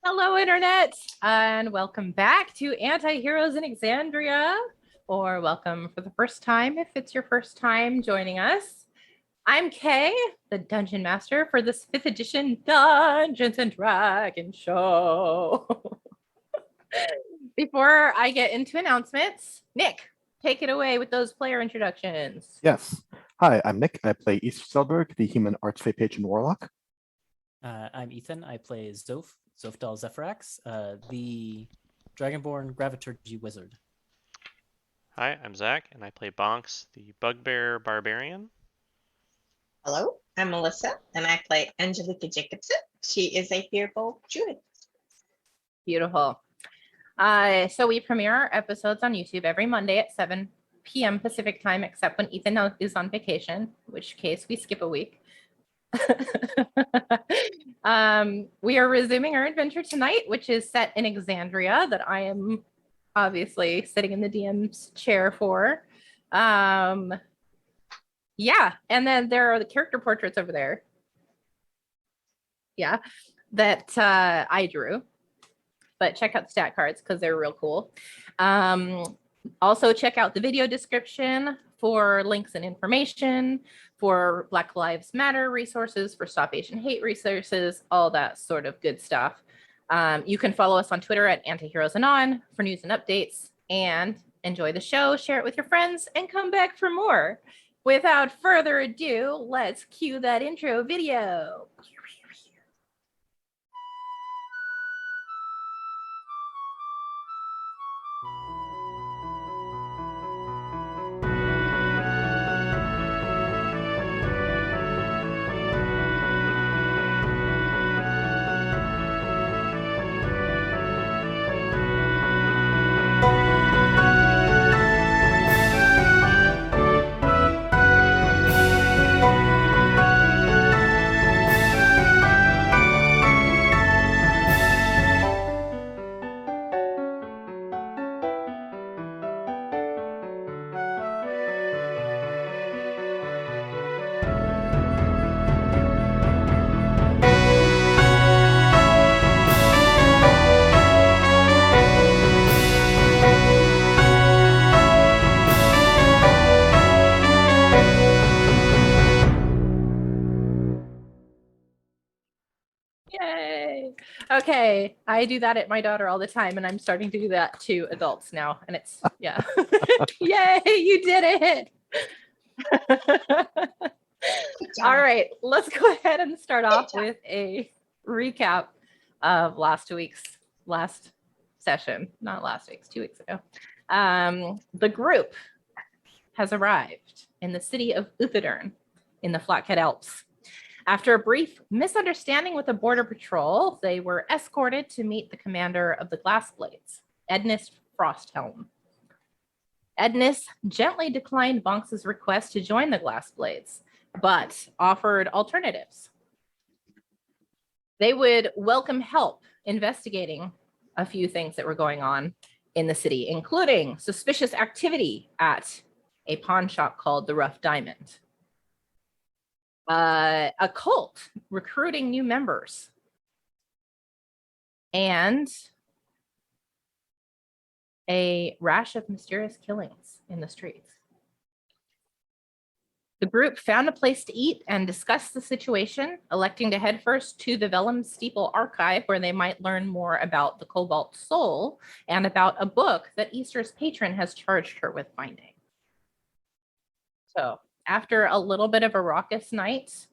Hello, Internet, and welcome back to Antiheroes in Exandria, or welcome for the first time if it's your first time joining us. I'm Kay, the Dungeon Master for this 5th edition Dungeons and Dragons show. Before I get into announcements, Nick, take it away with those player introductions. Yes. Hi, I'm Nick, and I play East Selberg, the human archfey patron warlock. I'm Ethan. I play Zofdal Zephyrax, the Dragonborn Graviturgy Wizard. Hi, I'm Zach, and I play Bonks, the Bugbear Barbarian. Hello, I'm Melissa, and I play Angelica Jacobson. She is a fearful druid. Beautiful. So we premiere our episodes on YouTube every Monday at 7 p.m. Pacific time, except when Ethan is on vacation, in which case we skip a week. We are resuming our adventure tonight, which is set in Exandria, that I am obviously sitting in the DM's chair for. Yeah, and then there are the character portraits over there. Yeah, that I drew. But check out the stat cards because they're real cool. Also, check out the video description for links and information, for Black Lives Matter resources, for Stop Asian Hate resources, all that sort of good stuff. You can follow us on Twitter at Antiheroes Anon for news and updates, and enjoy the show, share it with your friends, and come back for more. Without further ado, let's cue that intro video. Yay. Okay, I do that at my daughter all the time, and I'm starting to do that to adults now. And it's, yeah. Yay, you did it. All right, let's go ahead and start off with a recap of last session, not last week's, 2 weeks ago. The group has arrived in the city of Uthadern in the Flathead Alps. After a brief misunderstanding with the border patrol, they were escorted to meet the commander of the Glassblades, Ednis Frosthelm. Ednis gently declined Bonks's request to join the Glassblades, but offered alternatives. They would welcome help investigating a few things that were going on in the city, including suspicious activity at a pawn shop called the Rough Diamond. A cult recruiting new members, and a rash of mysterious killings in the streets. The group found a place to eat and discussed the situation, electing to head first to the Vellum Steeple Archive, where they might learn more about the Cobalt Soul and about a book that Easter's patron has charged her with finding. So, after a little bit of a raucous night,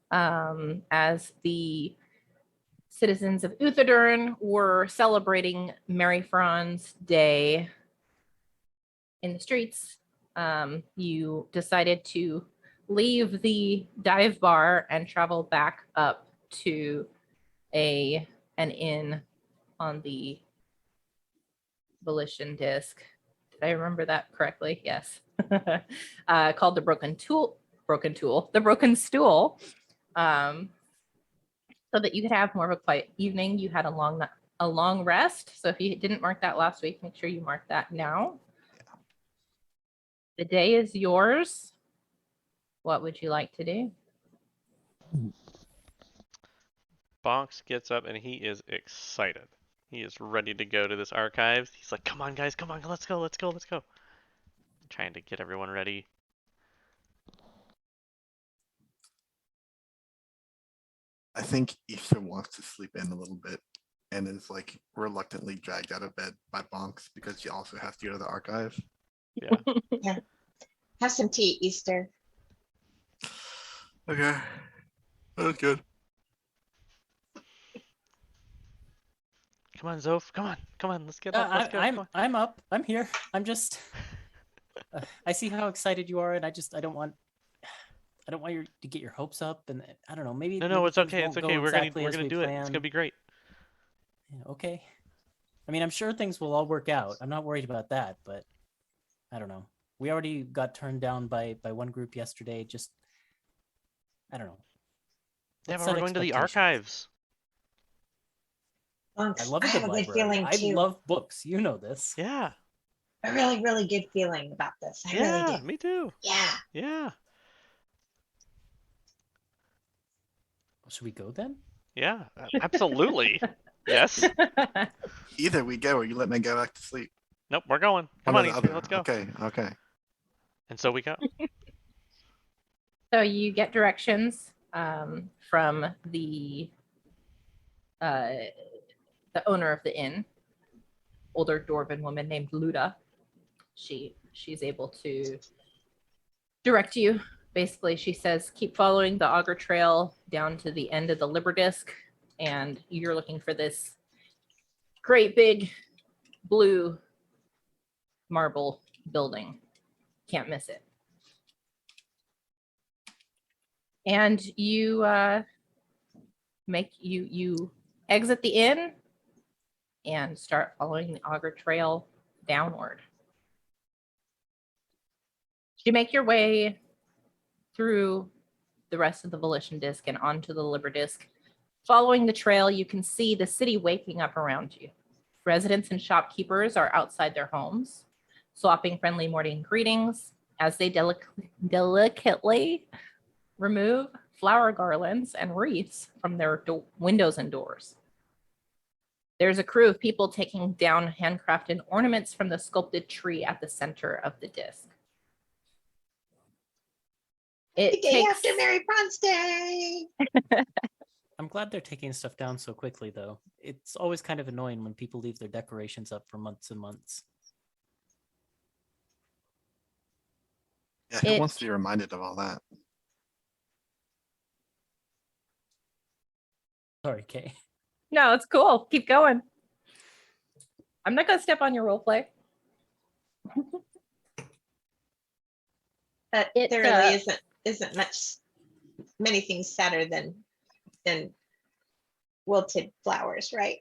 as the citizens of Uthadern were celebrating Mary Fran's Day in the streets, you decided to leave the dive bar and travel back up to an inn on the Volition disc. Did I remember that correctly? Yes. Called the Broken Stool, so that you could have more of a quiet evening. You had a long rest. So if you didn't mark that last week, make sure you mark that now. The day is yours. What would you like to do? Bonks gets up and he is excited. He is ready to go to this archives. He's like, come on, guys, come on, let's go, let's go, let's go. Trying to get everyone ready. I think Easter wants to sleep in a little bit and is like reluctantly dragged out of bed by Bonks because she also has to go to the archive. Yeah. Have some tea, Easter. Okay. That's good. Come on, Zoph. Come on. Let's get up. Let's go. Come on. I'm up. I'm here. I'm just. I see how excited you are, and I don't want you to get your hopes up, and I don't know. Maybe No, maybe it's things okay. won't It's go okay. We're exactly gonna as we do it. It's plan. gonna be great. Yeah, okay. I mean, I'm sure things will all work out. I'm not worried about that, but I don't know. We already got turned down by one group yesterday. Just I don't know. Yeah, Let's but set we're going to the expectations. archives. Bonks, I love I a have good a good library. feeling I too. love books. You know this. Yeah. A really, really good feeling about this. I really Yeah. do. Me too. Yeah. Yeah. Should we go then? Yeah. Absolutely. Yes. Either we go or you let me go back to sleep. Nope. We're going. Come One on, or the Easter. other. Let's go. Okay, okay. And so we go. So you get directions from the owner of the inn, older dwarven woman named Luda. She's able to direct you. Basically, she says, keep following the auger trail down to the end of the Liberdisc, and you're looking for this great big blue marble building. Can't miss it. And you you exit the inn and start following the auger trail downward. You make your way through the rest of the Volition Disc and onto the Liberdisc. Following the trail, you can see the city waking up around you. Residents and shopkeepers are outside their homes, swapping friendly morning greetings as they delicately remove flower garlands and wreaths from their windows and doors. There's a crew of people taking down handcrafted ornaments from the sculpted tree at the center of the disc. The It day takes after Mary Bronze Day. I'm glad they're taking stuff down so quickly, though. It's always kind of annoying when people leave their decorations up for months and months. Yeah, who It- wants to be reminded of all that? Sorry, Kay. No, it's cool. Keep going. I'm not gonna step on your role play. But It, there really isn't many things sadder than wilted flowers, right?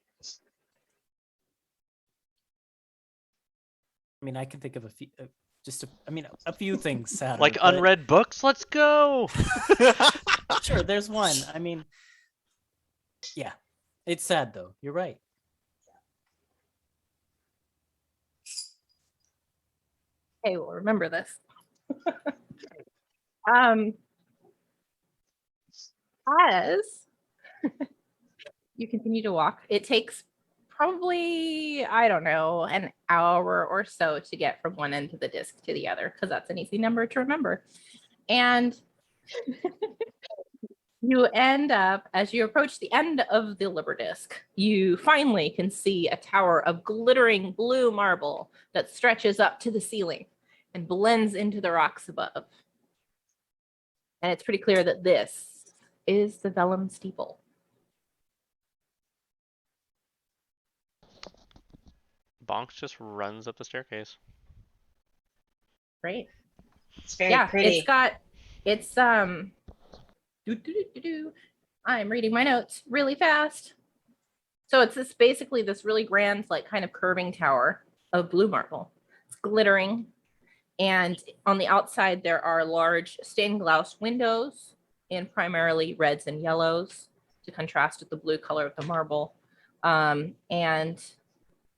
I mean, I can think of a few, a few things sadder. Like but- unread books. Let's go. Sure, there's one. I mean, yeah, it's sad though. You're right. Okay, we'll remember this. As you continue to walk, it takes probably, I don't know, an hour or so to get from one end of the disc to the other, because that's an easy number to remember. And you end up, as you approach the end of the Liberdisc, you finally can see a tower of glittering blue marble that stretches up to the ceiling and blends into the rocks above. And it's pretty clear that this is the Vellum Steeple. Bonks just runs up the staircase. Great. It's very Yeah, pretty. I'm reading my notes really fast. So it's basically this really grand, like kind of curving tower of blue marble. It's glittering. And on the outside, there are large stained glass windows in primarily reds and yellows to contrast with the blue color of the marble. And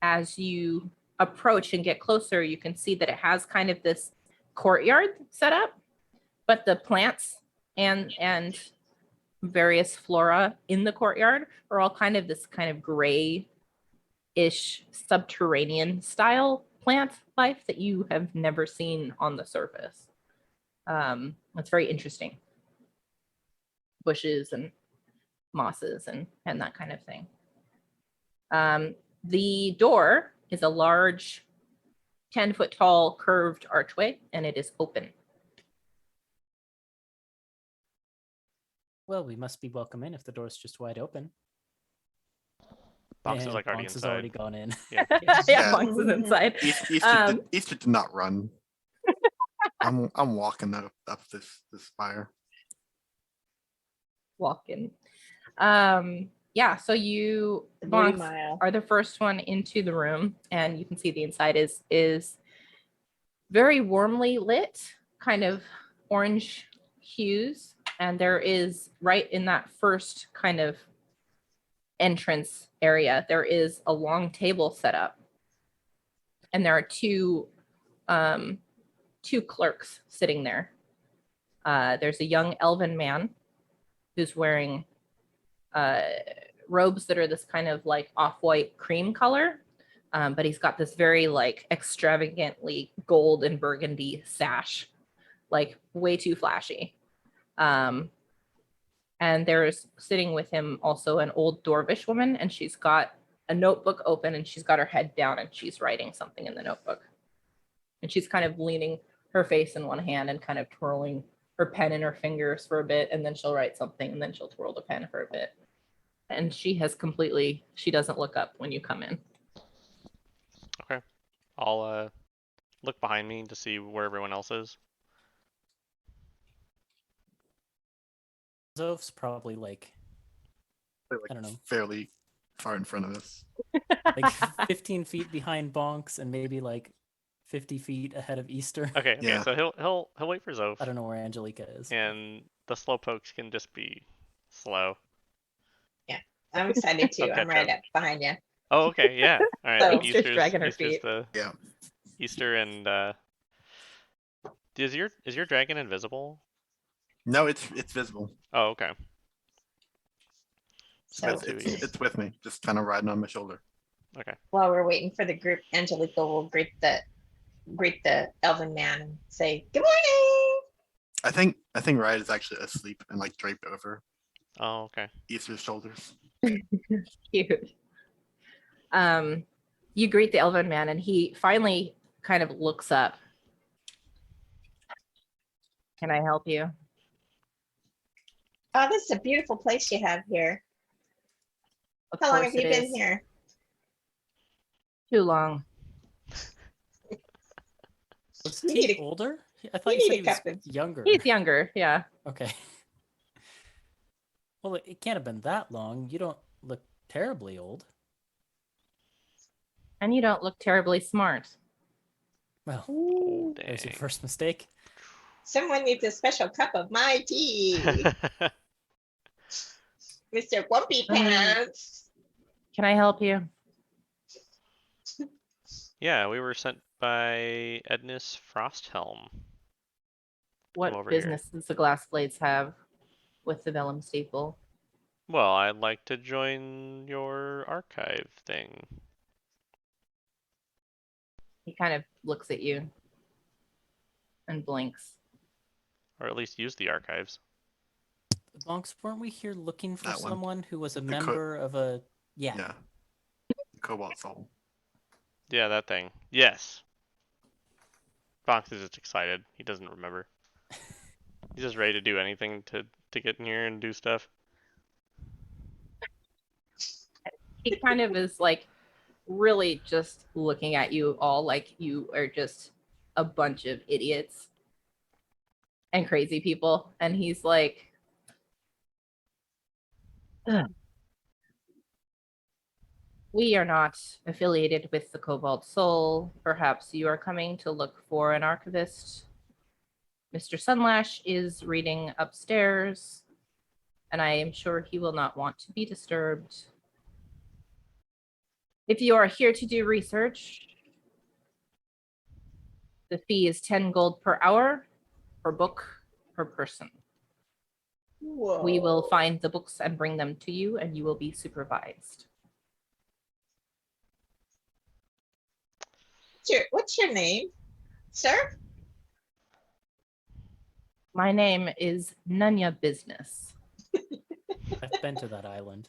as you approach and get closer, you can see that it has kind of this courtyard set up, but the plants and various flora in the courtyard are all kind of this kind of gray-ish subterranean style plant life that you have never seen on the surface. It's very interesting. Bushes and mosses and that kind of thing. The door is a large 10-foot tall curved archway, and it is open. Well, we must be welcome in if the door's just wide open. Box is And like already Bonks has inside. already gone in. Yeah. Yeah, Yeah. Bonks is inside. Easter did not run. I'm walking up this spire. Walk-in. Yeah, so you, 3 Bonks, mile. are the first one into the room, and you can see the inside is very warmly lit, kind of orange hues, and there is right in that first kind of entrance area, there is a long table set up, and there are two clerks sitting there. There's a young elven man who's wearing robes that are this kind of like off-white cream color, but he's got this very like extravagantly gold and burgundy sash, like way too flashy. And there's sitting with him also an old dwarvish woman, and she's got a notebook open and she's got her head down and she's writing something in the notebook. And she's kind of leaning her face in one hand and kind of twirling her pen in her fingers for a bit, and then she'll write something and then she'll twirl the pen for a bit. And she doesn't look up when you come in. Okay. I'll look behind me to see where everyone else is. Zof's probably like They're, like, I don't know. fairly far in front of us. like 15 feet behind Bonks and maybe like 50 feet ahead of Easter. Okay. Yeah. So he'll wait for Zof, I don't know where Angelica is. and the slowpokes can just be slow. I'm excited too. I'll I'm catch right up. up behind you. Oh, okay. Yeah. All right. So- then Easter's dragging her feet. Yeah. Easter and is your dragon invisible? No, it's visible. Oh, okay. So It's with me, just kind of riding on my shoulder. Okay. while we're waiting for the group, Angelica will greet the elven man and say, "Good morning." I think Riot is actually asleep and like draped over Oh, okay. Easter's shoulders. Cute. You greet the elven man and he finally kind of looks up. Can I help you? Oh, this is a beautiful place you have here. Of How long course have you it been is. here? Too long. Was You Teak need a- older? I thought you you said need he a was cup of- younger. He's younger, yeah. Okay. Well, it can't have been that long. You don't look terribly old. And you don't look terribly smart. Well, Oh, there's your dang. first mistake. Someone needs a special cup of my tea, Mr. Wumpy Pants. Can I help you? Yeah, we were sent by Ednis Frosthelm. What over here. business does the Glass Blades have with the Vellum Steeple? Well, I'd like to join your archive thing. He kind of looks at you and blinks. Or at least use the archives. Bonks, weren't we here looking for That one. someone who was a co- member of a... Yeah. Yeah. Cobalt soul. Yeah, that thing. Yes. Fox is just excited. He doesn't remember. He's just ready to do anything to get in here and do stuff. He kind of is like really just looking at you all like you are just a bunch of idiots and crazy people. And he's like, "Ugh. We are not affiliated with the Cobalt Soul. Perhaps you are coming to look for an archivist. Mr. Sunlash is reading upstairs, and I am sure he will not want to be disturbed. If you are here to do research, the fee is 10 gold per hour, per book, per person. We will find the books and bring them to you, and you will be supervised. What's your name, sir? My name is Nunya Business. I've been to that island.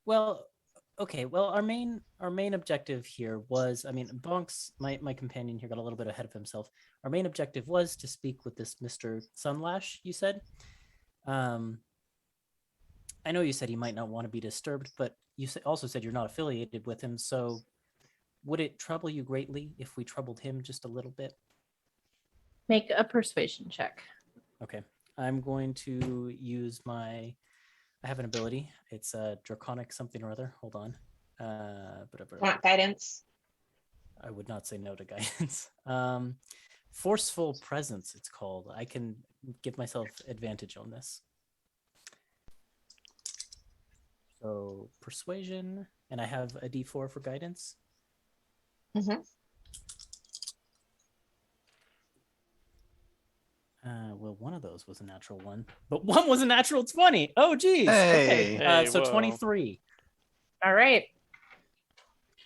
Well, okay. Well, our main objective here was, I mean, Bonks, my companion here, got a little bit ahead of himself. Our main objective was to speak with this Mr. Sunlash, you said. I know you said he might not want to be disturbed, but you also said you're not affiliated with him. So would it trouble you greatly if we troubled him just a little bit? Make a persuasion check. Okay. I'm going to use I have an ability. It's a draconic something or other. Hold on. Want guidance? I would not say no to guidance. Forceful presence, it's called. I can give myself advantage on this. So persuasion, and I have a D4 for guidance. Mm-hmm. Well, one of those was a natural one, but one was a natural 20. Oh, geez. Okay. Hey. So Whoa. 23. All right.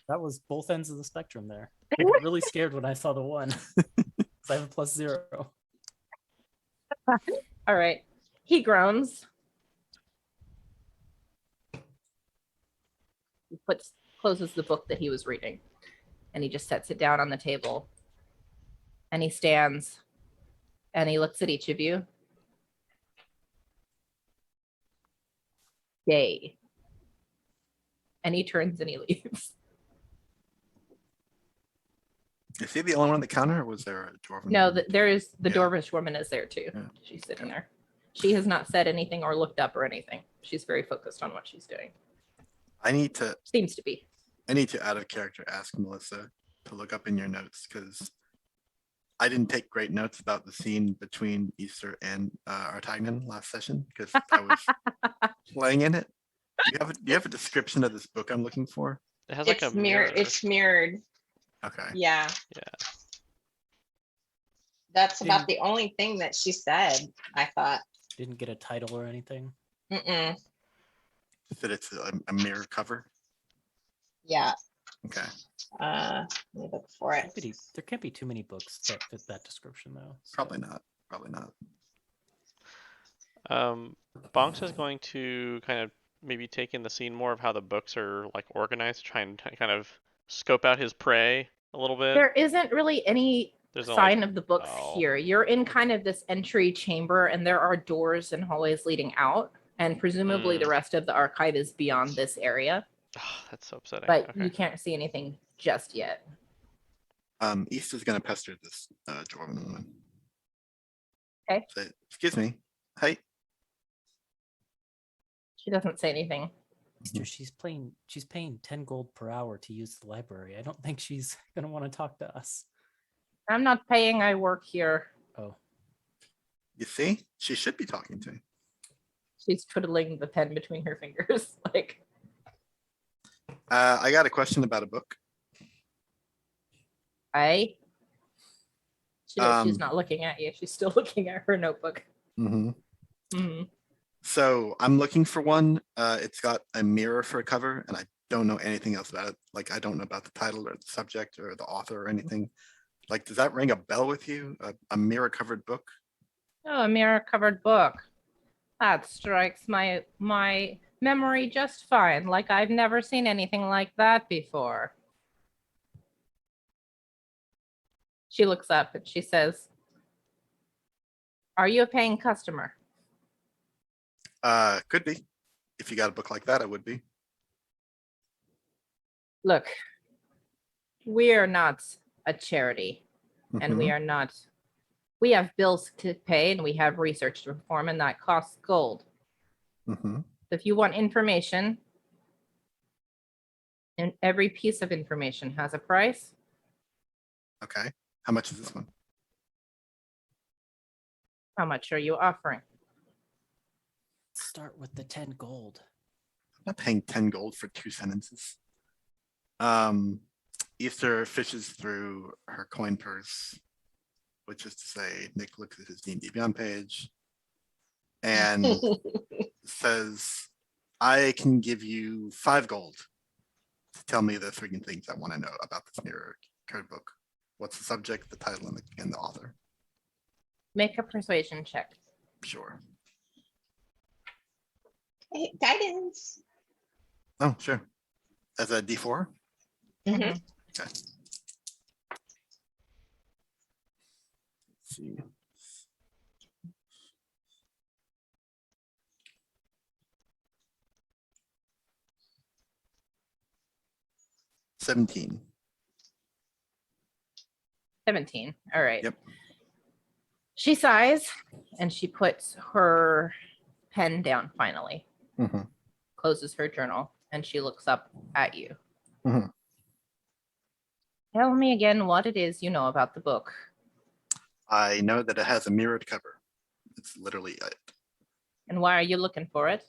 That was both ends of the spectrum there. I got really scared when I saw the one. 'Cause I have a +0. All right. He groans. He closes the book that he was reading, and he just sets it down on the table. And he stands, and he looks at each of you. Yay. And he turns and he leaves. Is he the only one on the counter, or was there a dwarven? No, woman? there is the Yeah. Dwarvish woman is there too. Yeah. She's sitting there. She has not said anything or looked up or anything. She's very focused on what she's doing. I need to Seems to be. out of character ask Melissa to look up in your notes, because I didn't take great notes about the scene between Easter and Artagnan last session, because I was playing in it. Do you have a description of this book I'm looking for? It has like a mirror. It's mirrored. Okay. Yeah. Yeah. That's about the only thing that she said, I thought. Didn't get a title or anything. Mm-mm. That it's a mirror cover. Yeah. Okay. Let me look for it. There can't be too many books that fit that description, though. So. Probably not. Probably not. Bonks is going to kind of maybe take in the scene more of how the books are like organized, try and kind of scope out his prey a little bit. There isn't really any There's no, sign like, of the books oh. here. You're in kind of this entry chamber, and there are doors and hallways leading out. And presumably the rest of the archive is beyond this area, that's so upsetting. but Okay. you can't see anything just yet. East is gonna pester this dwarven woman. Okay. Say, excuse me. Hey. She doesn't say anything. Mister, she's paying 10 gold per hour to use the library. I don't think she's gonna want to talk to us. I'm not paying, I work here. Oh, You see, she should be talking to me. She's twiddling the pen between her fingers. Like, I got a question about a book. she's not looking at you. She's still looking at her notebook. Mm-hmm. So I'm looking for one. It's got a mirror for a cover, and I don't know anything else about it. Like, I don't know about the title or the subject or the author or anything. Like, does that ring a bell with you? A mirror covered book? Oh, a mirror-covered book. That strikes my memory just fine. Like I've never seen anything like that before. She looks up and she says, "Are you a paying customer?" Could be. If you got a book like that, I would be. Look, we are not a charity, and we have bills to pay and we have research to perform, and that costs gold. Mm-hmm. If you want information, and every piece of information has a price, Okay. How much is this one? how much are you offering? let's start with the 10 gold. I'm not paying 10 gold for 2 sentences. Easter fishes through her coin purse which is to say Nick looks at his D&D Beyond page and says, I can give you 5 gold to tell me the 3 things I want to know about this mirror code book. What's the subject, the title, and the author? Make a persuasion check. Sure. Hey, guidance. Oh, sure. As a D4? Mhm. Mhm. Okay. Let's see. $17. 17. All right. Yep. She sighs and she puts her pen down finally, Mhm. closes her journal, and she looks up at you. Mhm. Tell me again what it is you know about the book. I know that it has a mirrored cover. It's literally it. And why are you looking for it?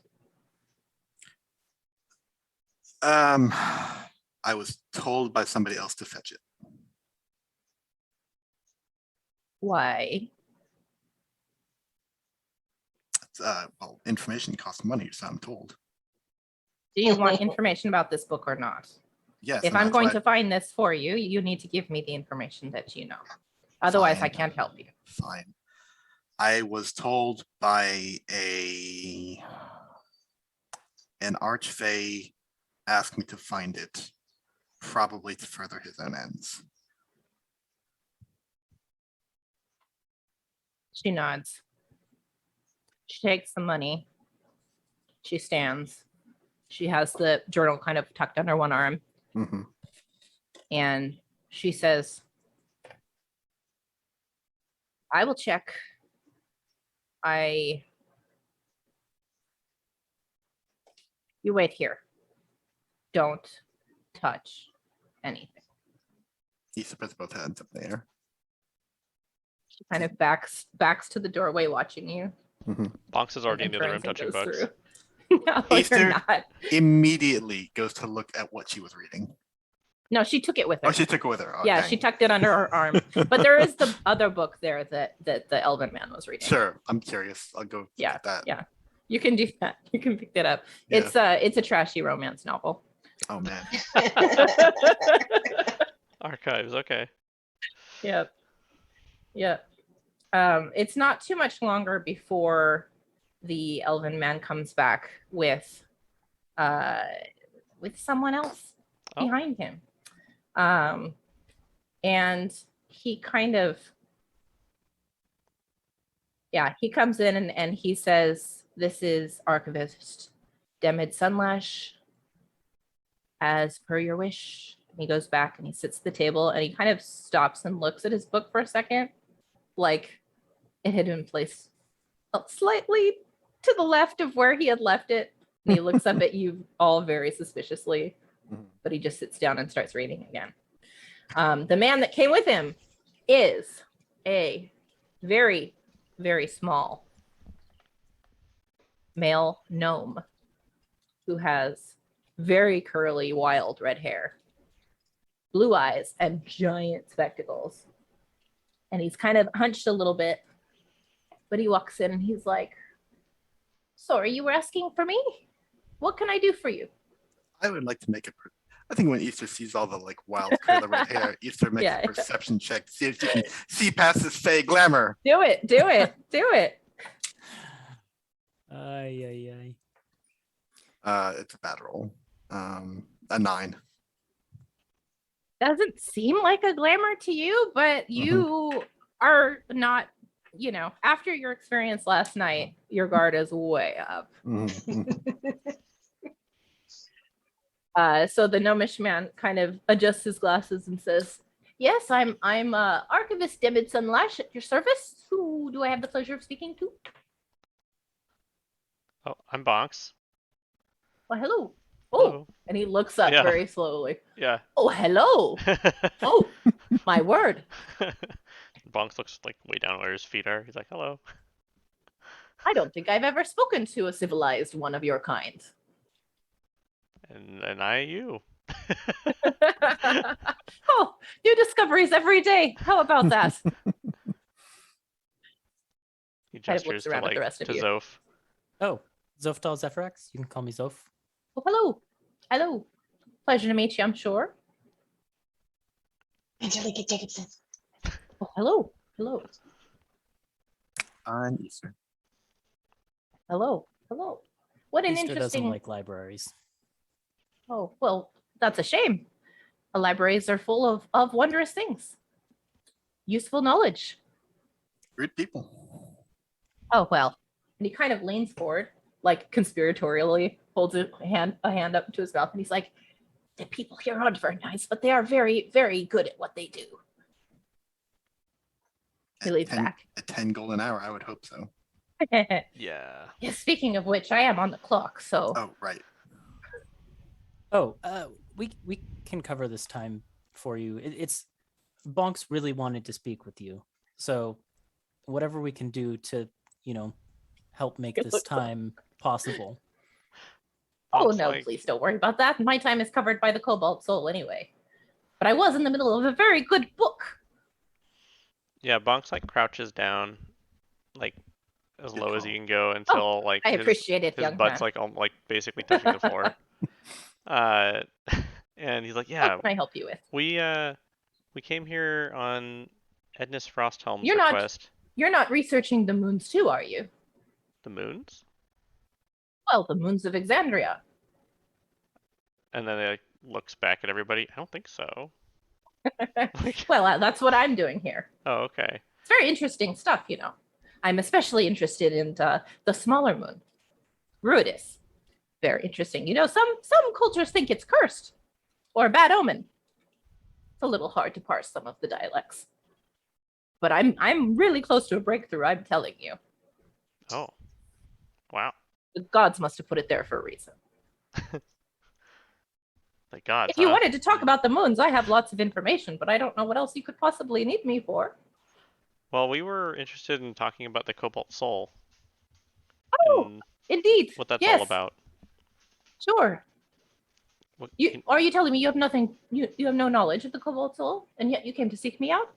I was told by somebody else to fetch it. Why? Well, information costs money, so I'm told. Do you want information about this book or not? Yes. If and I'm that's going why- to find this for you, you need to give me the information that you know. Otherwise, I Fine. can't help you. Fine. I was told by an archfey asked me to find it, probably to further his own ends. She nods. She takes the money. She stands. She has the journal kind of tucked under one arm. Mhm. And she says, I will check. You wait here. Don't touch anything. He puts both hands up in the air. She kind of backs to the doorway watching you. Mhm. Bonks is already in and the other turns room and touching goes books. through. No, Easter- you're not. Immediately goes to look at what she was reading. No, she took it with her. Oh, she took it with her. Oh, yeah, dang. she tucked it under her arm. But there is the other book there that the Elven man was reading. Sure, I'm curious. I'll go Yeah, get that. yeah. You can do that. You can pick that up. Yeah. It's a trashy romance novel. Oh man. Archives, okay. Yep. Yep. It's not too much longer before the Elven man comes back with someone else Oh. behind him. And he kind of he comes in and he says, this is Archivist Demid Sunlash, as per your wish. And he goes back and he sits at the table and he kind of stops and looks at his book for a second, like it had been placed slightly to the left of where he had left it. And he looks up at you all very suspiciously, Mhm. but he just sits down and starts reading again. The man that came with him is a very, very small male gnome who has very curly, wild red hair, blue eyes, and giant spectacles. And he's kind of hunched a little bit, but he walks in and he's like, sorry, you were asking for me? What can I do for you? I would like to make a. I think when Easter sees all the like wild curly red hair, Easter makes Yeah. a perception check to see if she can see past this fey glamour. Do it, do it, do it. Ay, ay, ay. It's a bad roll. A 9. Doesn't seem like a glamour to you, but you are not, after your experience last night, your guard is way up. So the gnomish man kind of adjusts his glasses and says, yes, I'm Archivist Demid Sunlash at your service. Who do I have the pleasure of speaking to? Oh, I'm Bonks. Well, hello. Oh, Hello. and he looks up Yeah. very slowly. Yeah. Oh, hello. Oh, my word. Bonks looks like way down where his feet are. He's like, hello. I don't think I've ever spoken to a civilized one of your kind. And I you. Oh, new discoveries every day. How about that? He Kind of gestures looks around to at the rest of to you. Zoph. Oh, Zoftal Zephyrax. You can call me Zoph. Oh, hello. Hello. Pleasure to meet you, I'm sure. Angelica Jacobson. Oh, hello. Hello. I'm Easter. Hello. Hello. What an Easter doesn't interesting. like libraries. Oh, well, that's a shame. Libraries are full of wondrous things. Useful knowledge. Rude people. Oh, well. And he kind of leans forward, like conspiratorially, holds a hand up to his mouth, and he's like, the people here aren't very nice, but they are very, very good at what they do. He At leans 10 back. At 10 gold an hour, I would hope so. Yeah. Yeah, speaking of which, I am on the clock, so Oh, right. Oh, we can cover this time for you. It's Bonks really wanted to speak with you, so whatever we can do to, help make It this looks like- time possible. oh Bonk's no, like, please don't worry about that. My time is covered by the Cobalt Soul anyway. But I was in the middle of a very good book. Yeah, Bonk's like crouches down, like as Good low as call. he can go until like I his appreciate it, his young butt's man. like basically touching the floor. Uh, and he's like, yeah, What can I help you with? we came here on Ednus Frosthelm's You're not- request. You're not researching the moons too, are you? The moons? Well, the moons of Exandria. And then he like, looks back at everybody. I don't think so. Like, Well, that's what I'm doing here. oh, okay. It's very interesting stuff, I'm especially interested in the smaller moon, Ruidus. Very interesting. Some cultures think it's cursed or a bad omen. It's a little hard to parse some of the dialects, but I'm really close to a breakthrough. I'm telling you, Oh, wow. the gods must have put it there for a reason. Thank God. If you wanted to talk about the moons, I have lots of information, but I don't know what else you could possibly need me for. Well, we were interested in talking about the Cobalt Soul. Oh, and Indeed. what that's yes, all about. Sure. What, Are you telling me you have nothing? You have no knowledge of the Cobalt Soul, and yet you came to seek me out?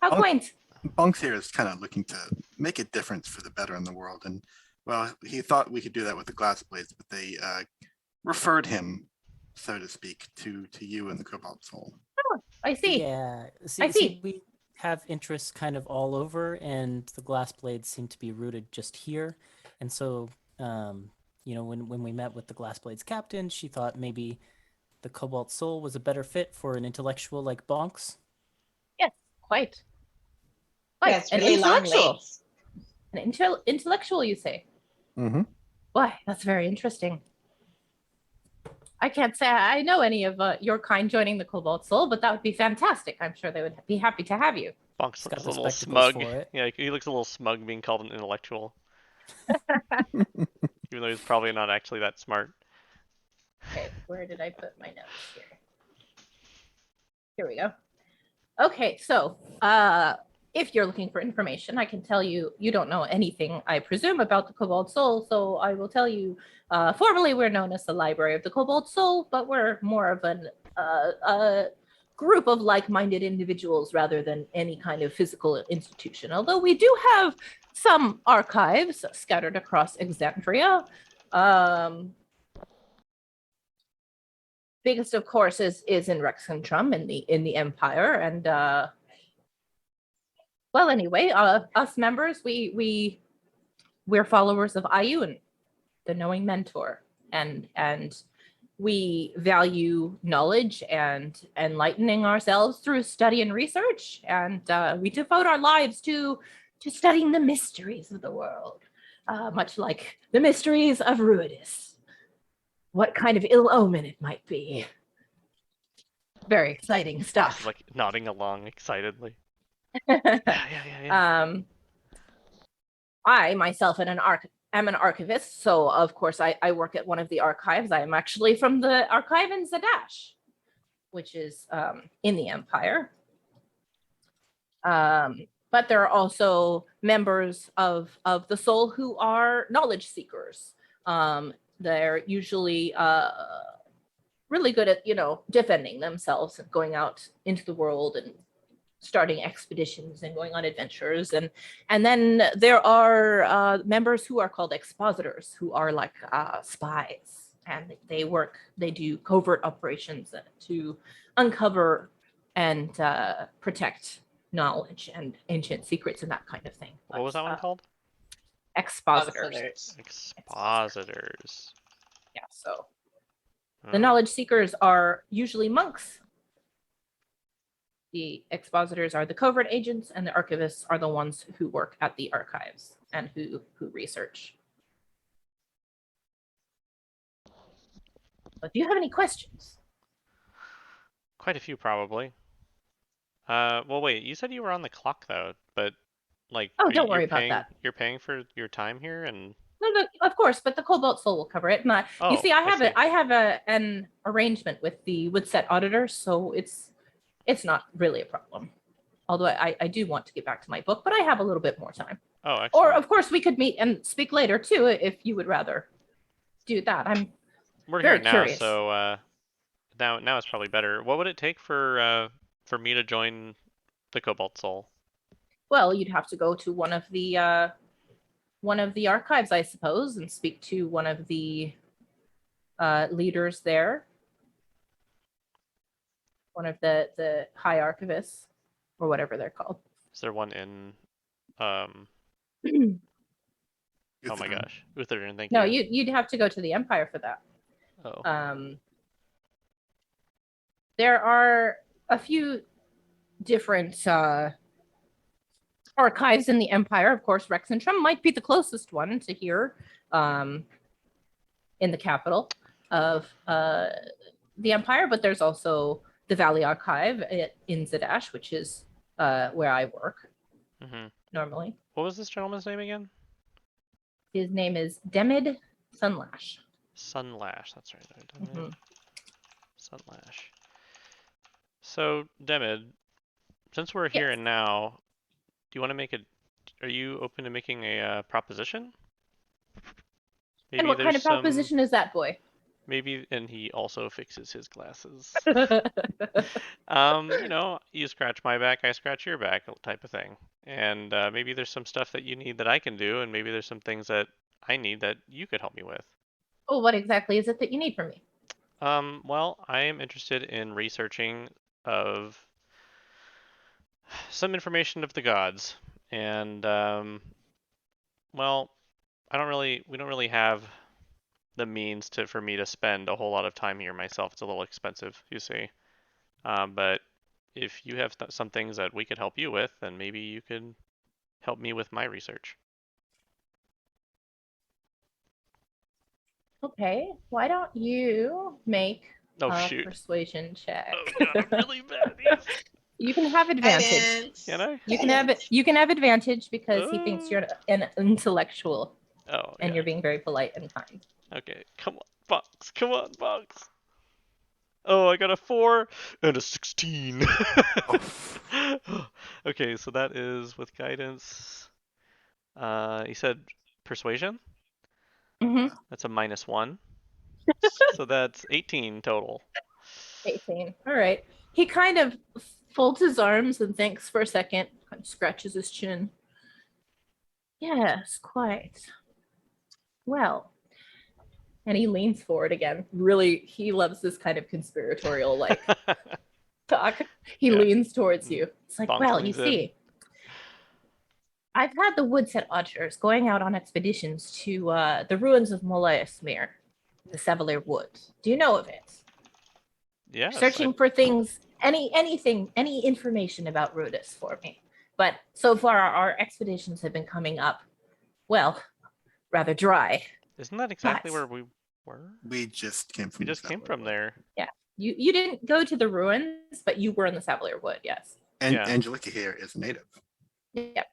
How Oh. quaint! Bunks here is kind of looking to make a difference for the better in the world. And well, he thought we could do that with the glass blades, but they referred him, so to speak, to you and the Cobalt Soul. I see. Yeah, I see. we have interests kind of all over, and the glass blades seem to be rooted just here. And so, when we met with the glass blades captain, she thought maybe the Cobalt Soul was a better fit for an intellectual like Bonks. Yes, quite. Yeah, Quite. it's An really long intellectual. legs. An intellectual, you say? Mm-hmm. Why, that's very interesting. I can't say I know any of your kind joining the Cobalt Soul, but that would be fantastic. I'm sure they would be happy to have you. Bonks He's got looks a the little spectacles smug. for it. Yeah, he looks a little smug being called an intellectual. Even though he's probably not actually that smart. Okay, where did I put my notes here? Here we go. Okay, so if you're looking for information, I can tell you you don't know anything, I presume, about the Cobalt Soul. So I will tell you, formally we're known as the Library of the Cobalt Soul, but we're more of a group of like-minded individuals rather than any kind of physical institution. Although we do have some archives scattered across Exandria. Biggest, of course, is in Rexentrum in the Empire, and well, anyway, us members, we're followers of Ayun, the knowing mentor, and we value knowledge and enlightening ourselves through study and research, and we devote our lives to studying the mysteries of the world, much like the mysteries of Ruidus. What kind of ill omen it might be. Very exciting He's stuff. like nodding along excitedly. Yeah. I myself am an archivist, so of course I work at one of the archives. I am actually from the archive in Zadash, which is in the Empire. But there are also members of the Soul who are knowledge seekers. They're usually really good at, defending themselves and going out into the world and starting expeditions and going on adventures. And then there are members who are called expositors, who are like spies, and they do covert operations to uncover and protect knowledge and ancient secrets and that kind of thing. What was that one called? Expositors. Expositors. Yeah, so Oh. the knowledge seekers are usually monks. The expositors are the covert agents, and the archivists are the ones who work at the archives and who research. But do you have any questions? Quite a few, probably. Well, wait. You said you were on the clock though, but like, Oh, are don't you- worry you're about paying, that. You're paying for your time here, and No, of course, but the Cobalt Soul will cover it. You see, I have an arrangement with the Woodset auditor, so it's not really a problem. Although I do want to get back to my book, but I have a little bit more time. oh, excellent. Or of course, we could meet and speak later too, if you would rather do that. We're very here now, curious. so now it's probably better. What would it take for me to join the Cobalt Soul? Well, you'd have to go to one of the archives, I suppose, and speak to one of the leaders there. One of the high archivists, or whatever they're called. Is there one in oh my gosh, Utherdon, thank No, you. you'd have to go to the Empire for that. Oh. There are a few different archives in the Empire. Of course, Rexentrum might be the closest one to here, in the capital of the Empire, but there's also the Valley Archive in Zadash, which is where I work normally. What was this gentleman's name again? His name is Demid Sunlash. Sunlash, that's right. Demid. Sunlash. So, Demid, since we're here and now, do you want to make are you open to making a proposition? Maybe And what kind of proposition is that, boy? Maybe, and he also fixes his glasses. You scratch my back, I scratch your back, type of thing. And maybe there's some stuff that you need that I can do, and maybe there's some things that I need that you could help me with. Oh, what exactly is it that you need from me? Well, I am interested in researching of some information of the gods, and well, we don't really have the means for me to spend a whole lot of time here myself. It's a little expensive, you see. But if you have some things that we could help you with, then maybe you could help me with my research. Okay, why don't you make a shoot. persuasion check? Oh god, I'm really bad. You can have advantage. Can I? You can have advantage because he thinks you're an intellectual. Oh, and yeah. you're being very polite and kind. Okay, come on, Fox. Come on, Fox. Oh, I got a 4 and a 16. Okay, so that is with guidance. You said persuasion? Mm-hmm. That's a -1. So that's 18 total. 18. All right. He kind of folds his arms and thinks for a second, kind of scratches his chin. Yes, quite. Well, and he leans forward again. Really, he loves this kind of conspiratorial talk. He leans towards you. It's like, well, you see, I've had the Woodset Auditors going out on expeditions to the ruins of Molaesmere, the Sevelier Woods. Do you know of it? Yeah. Searching for things, any information about Rudis for me. But so far, our expeditions have been coming up, well, rather dry. Isn't that exactly where we were? We just came from. We just came from there. Yeah, you didn't go to the ruins, but you were in the Sevelier Wood, yes. And Angelica here is native. Yep.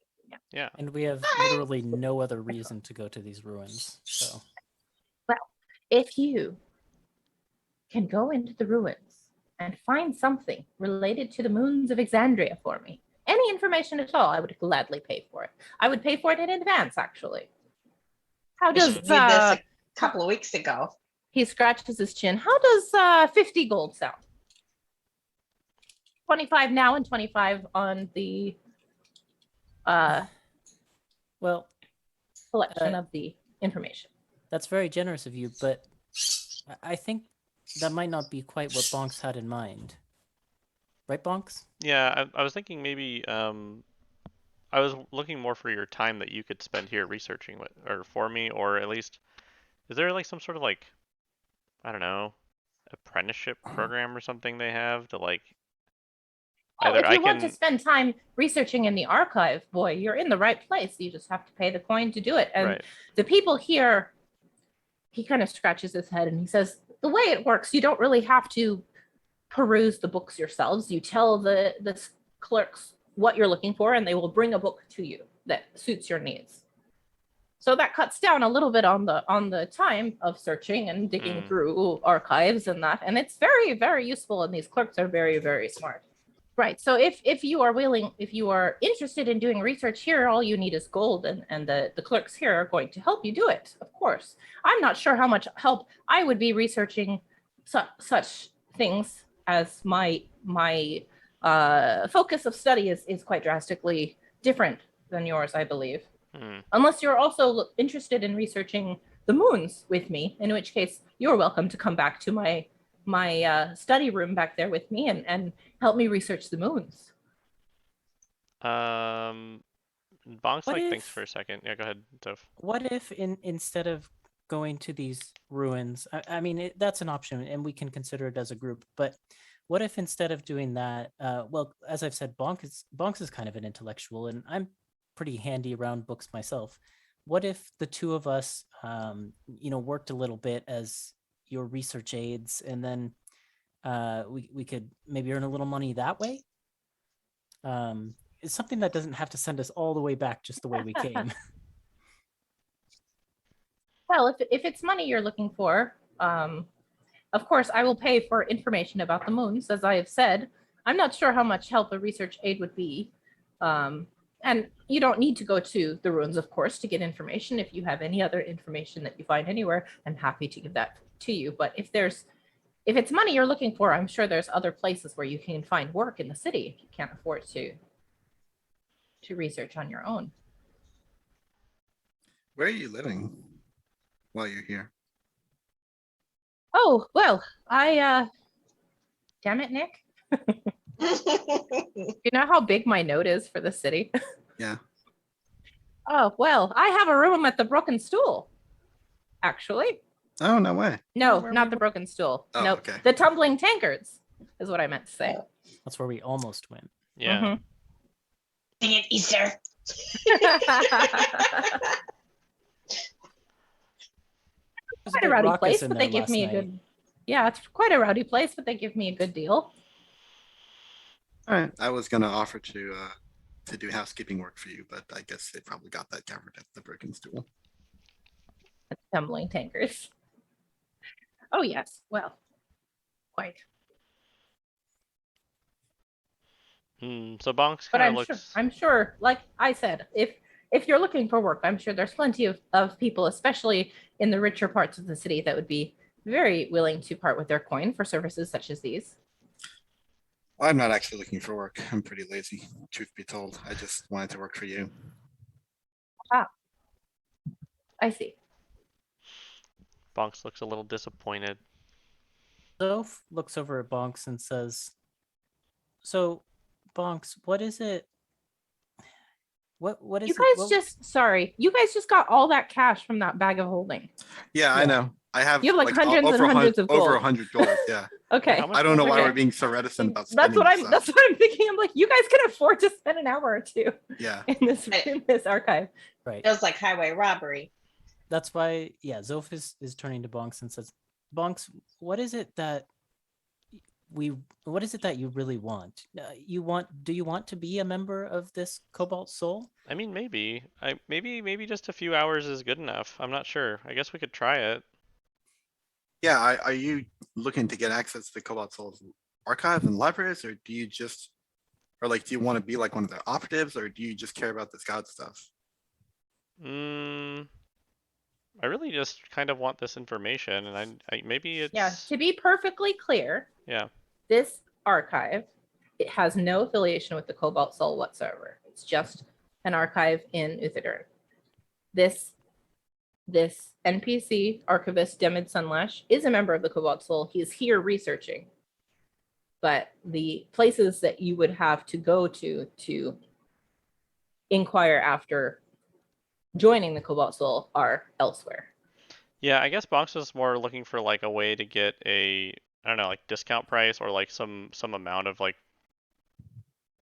Yeah. And we have literally no other reason to go to these ruins. So, well, if you can go into the ruins and find something related to the moons of Exandria for me, any information at all, I would gladly pay for it. I would pay for it in advance, actually. How does did this a couple of weeks ago? He scratches his chin. How does 50 gold sound? 25 now and 25 on the Well, collection of the information. that's very generous of you, but I think that might not be quite what Bonks had in mind. Right, Bonks? Yeah, I was thinking maybe I was looking more for your time that you could spend here researching what, or for me, or at least, is there like some sort of like, I don't know, apprenticeship program or something they have to like Oh, either if I you want to can spend time researching in the archive, boy, you're in the right place. You just have to pay the coin to do it. And right. the people here, he kind of scratches his head and he says, the way it works, you don't really have to peruse the books yourselves. You tell the clerks what you're looking for, and they will bring a book to you that suits your needs. So that cuts down a little bit on the time of searching and digging through archives and that. And it's very, very useful. And these clerks are very, very smart. Right. So if you are willing, if you are interested in doing research here, all you need is gold, and the clerks here are going to help you do it. Of course. I'm not sure how much help I would be researching such things, as my focus of study is quite drastically different than yours, I believe. Unless you're also interested in researching the moons with me, in which case you're welcome to come back to my study room back there with me and help me research the moons. Bonks What like thinks if- for a second. Yeah, go ahead, Toph. What if instead of going to these ruins, I mean, that's an option and we can consider it as a group, but what if instead of doing that, well, as I've said, Bonks is kind of an intellectual and I'm pretty handy around books myself. What if the two of us, worked a little bit as your research aides, and then we could maybe earn a little money that way? It's something that doesn't have to send us all the way back just the way we came. Well, if it's money you're looking for, of course, I will pay for information about the moons, as I have said. I'm not sure how much help a research aid would be. And you don't need to go to the ruins, of course, to get information. If you have any other information that you find anywhere, I'm happy to give that to you. But if it's money you're looking for, I'm sure there's other places where you can find work in the city if you can't afford to research on your own. Where are you living while you're here? Oh, well, damn it, Nick. You know how big my note is for the city? Yeah. Oh, well, I have a room at the Broken Stool, actually. Oh, no way. No, Where not we the Broken Stool. Oh, Nope. okay. The Tumbling Tankards is what I meant to say. That's where we almost went. Yeah. Mhm. Dang it, Easter. It was Quite a bit rowdy raucous place, in but there they give last me a night. good. Yeah, it's quite a rowdy place, but they give me a good deal. All right. I was gonna offer to do housekeeping work for you, but I guess they probably got that covered at the Broken Stool. Tumbling Tankers. Oh yes, well, quite. So Bonks But kind of looks. I'm sure, like I said, if you're looking for work, I'm sure there's plenty of people, especially in the richer parts of the city, that would be very willing to part with their coin for services such as these. I'm not actually looking for work. I'm pretty lazy, truth be told. I just wanted to work for you. I see. Bonks looks a little disappointed. Soph looks over at Bonks and says, "So, Bonks, what is it? What is You it? guys you guys just got all that cash from that bag of holding. Yeah, I Yeah. know. I have You have, like, hundreds and over hundreds of over gold. 100 gold. Yeah. Okay. How much I don't know why Okay. we're being so reticent about That's spending what this that's stuff. what I'm thinking. I'm like, you guys can afford to spend an hour or two Yeah. in this archive. Right. Feels like highway robbery. That's why, yeah, Zoph is turning to Bonks and says, Bonks, what is it that you really want? Do you want to be a member of this Cobalt Soul? I mean, maybe. Maybe just a few hours is good enough. I'm not sure. I guess we could try it. Yeah. Are you looking to get access to the Cobalt Soul's archive and libraries, or do you want to be like one of their operatives, or do you just care about the scout stuff? I really just kind of want this information, and I maybe it's Yeah, to be perfectly clear, yeah. this archive it has no affiliation with the Cobalt Soul whatsoever. It's just an archive in Uthidern. This NPC, Archivist Demid Sunlash, is a member of the Cobalt Soul. He is here researching. But the places that you would have to go to inquire after joining the Cobalt Soul are elsewhere. Yeah, I guess Bonks was more looking for like a way to get a, I don't know, like discount price or like some amount of like,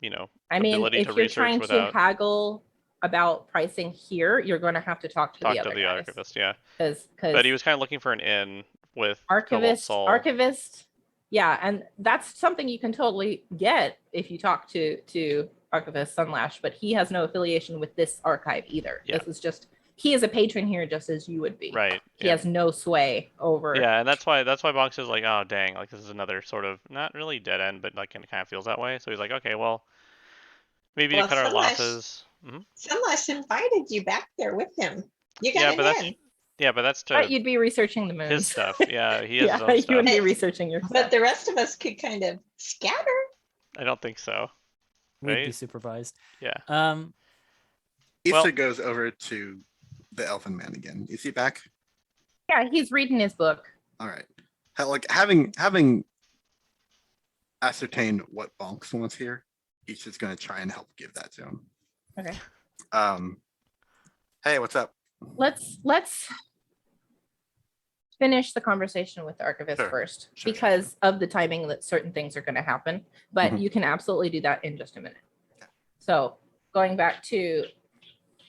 you know, I mean, ability if to you're research trying to without haggle about pricing here, you're going to have to talk to talk the to other the guys. archivist. Yeah, Because but he was kind of looking for an in with Cobalt Soul. archivist, yeah, and that's something you can totally get if you talk to Archivist Sunlash, but he has no affiliation with this archive either. Yeah. This is just, he is a patron here just as you would be. Right. He Yeah. has no sway over. Yeah, and that's why Bonks is like, oh dang, like this is another sort of not really dead end, but like it kind of feels that way. So he's like, okay, well, maybe Well, to cut our Sunlash- losses. Sunlash invited you back there with him. You got Yeah, it but that's in. Yeah, but that's to But you'd be researching the moons. his stuff. Yeah, he has his Yeah, own you stuff. wouldn't be researching your But stuff. the rest of us could kind of scatter. I don't think so. We'd be Right? supervised. Yeah. Issa Well- goes over to the elfin man again. Is he back? Yeah, he's reading his book. All right. Like having ascertained what Bonks wants here, he's just gonna try and help give that to him. Okay. Hey, what's up? Let's finish the conversation with the archivist Sure, first, sure, because of the timing that certain things are going to happen. But Mhm. you can absolutely do that in just a minute. So going back to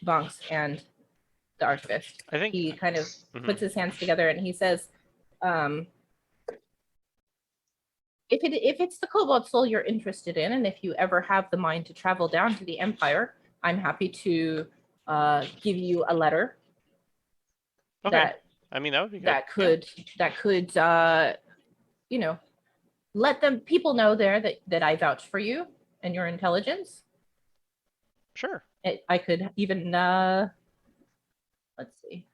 Bonks and the archivist, I think he kind of Mhm. puts his hands together and he says, if it's the Cobalt Soul you're interested in, and if you ever have the mind to travel down to the Empire, I'm happy to give you a letter Okay. that I mean, that would be good. that Yeah. could you know, let them people know there that I vouch for you and your intelligence. Sure. I could even let's see.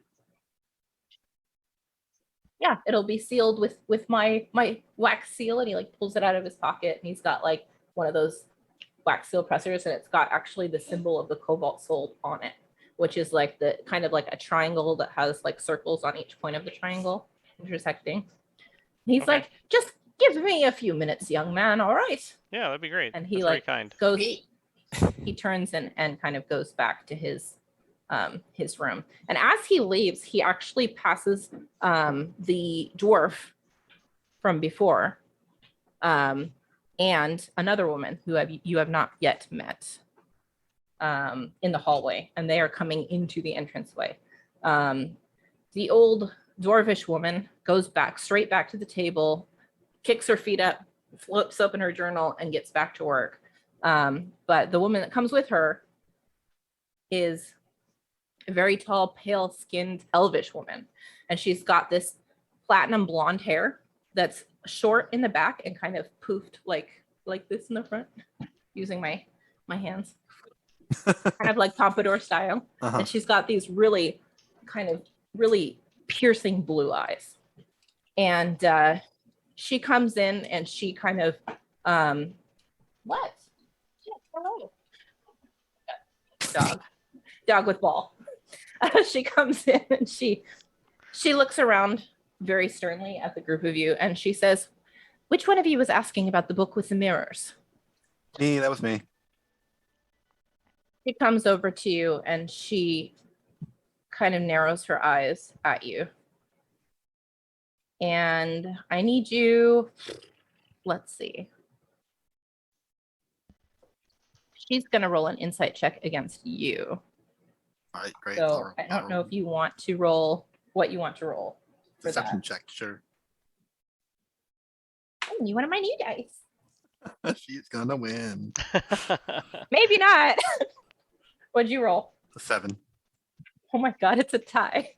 Yeah, it'll be sealed with my wax seal, and he like pulls it out of his pocket, and he's got like one of those wax seal pressers, and it's got actually the symbol of the Cobalt Soul on it, which is like the kind of like a triangle that has like circles on each point of the triangle intersecting. He's Okay. like, just give me a few minutes, young man. All right. Yeah, that'd be great. And he That's like very kind. goes, Sweet. he turns and kind of goes back to his room. And as he leaves, he actually passes the dwarf from before and another woman who you have not yet met in the hallway, and they are coming into the entranceway. The old dwarvish woman goes straight back to the table, kicks her feet up, flips open her journal, and gets back to work. But the woman that comes with her is a very tall, pale-skinned elvish woman, and she's got this platinum blonde hair that's short in the back and kind of poofed like this in the front, using my hands, kind of like pompadour style. Uh-huh. And she's got these really piercing blue eyes. And she comes in and she kind of what? Hello. Dog with ball. She comes in and she looks around very sternly at the group of you, and she says, which one of you was asking about the book with the mirrors? Me, that was me. She comes over to you and she kind of narrows her eyes at you. And I need you, let's see. She's going to roll an insight check against you. All right, great. So I don't know if you want to roll what you want to roll for Deception that. check, sure. Oh, you one of my new dice. She's gonna win. Maybe not. What'd you roll? A 7. Oh my God, it's a tie.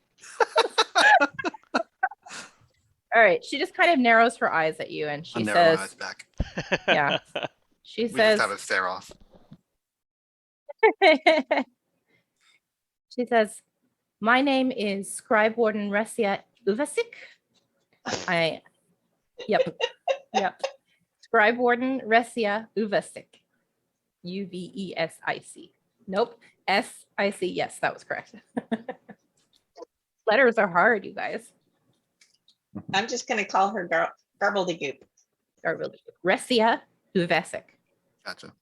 All right. She just kind of narrows her eyes at you and she I'll narrow my eyes says, back. yeah. She We says, just have a stare off. she says, my name is Scribe Warden Resia Uvasik. Yep. Scribe Warden Resia Uvesic. Uvesic. Nope. SIC. Yes, that was correct. Letters are hard, you guys. I'm just gonna call her Garbledy Resia Uvesic. Gotcha.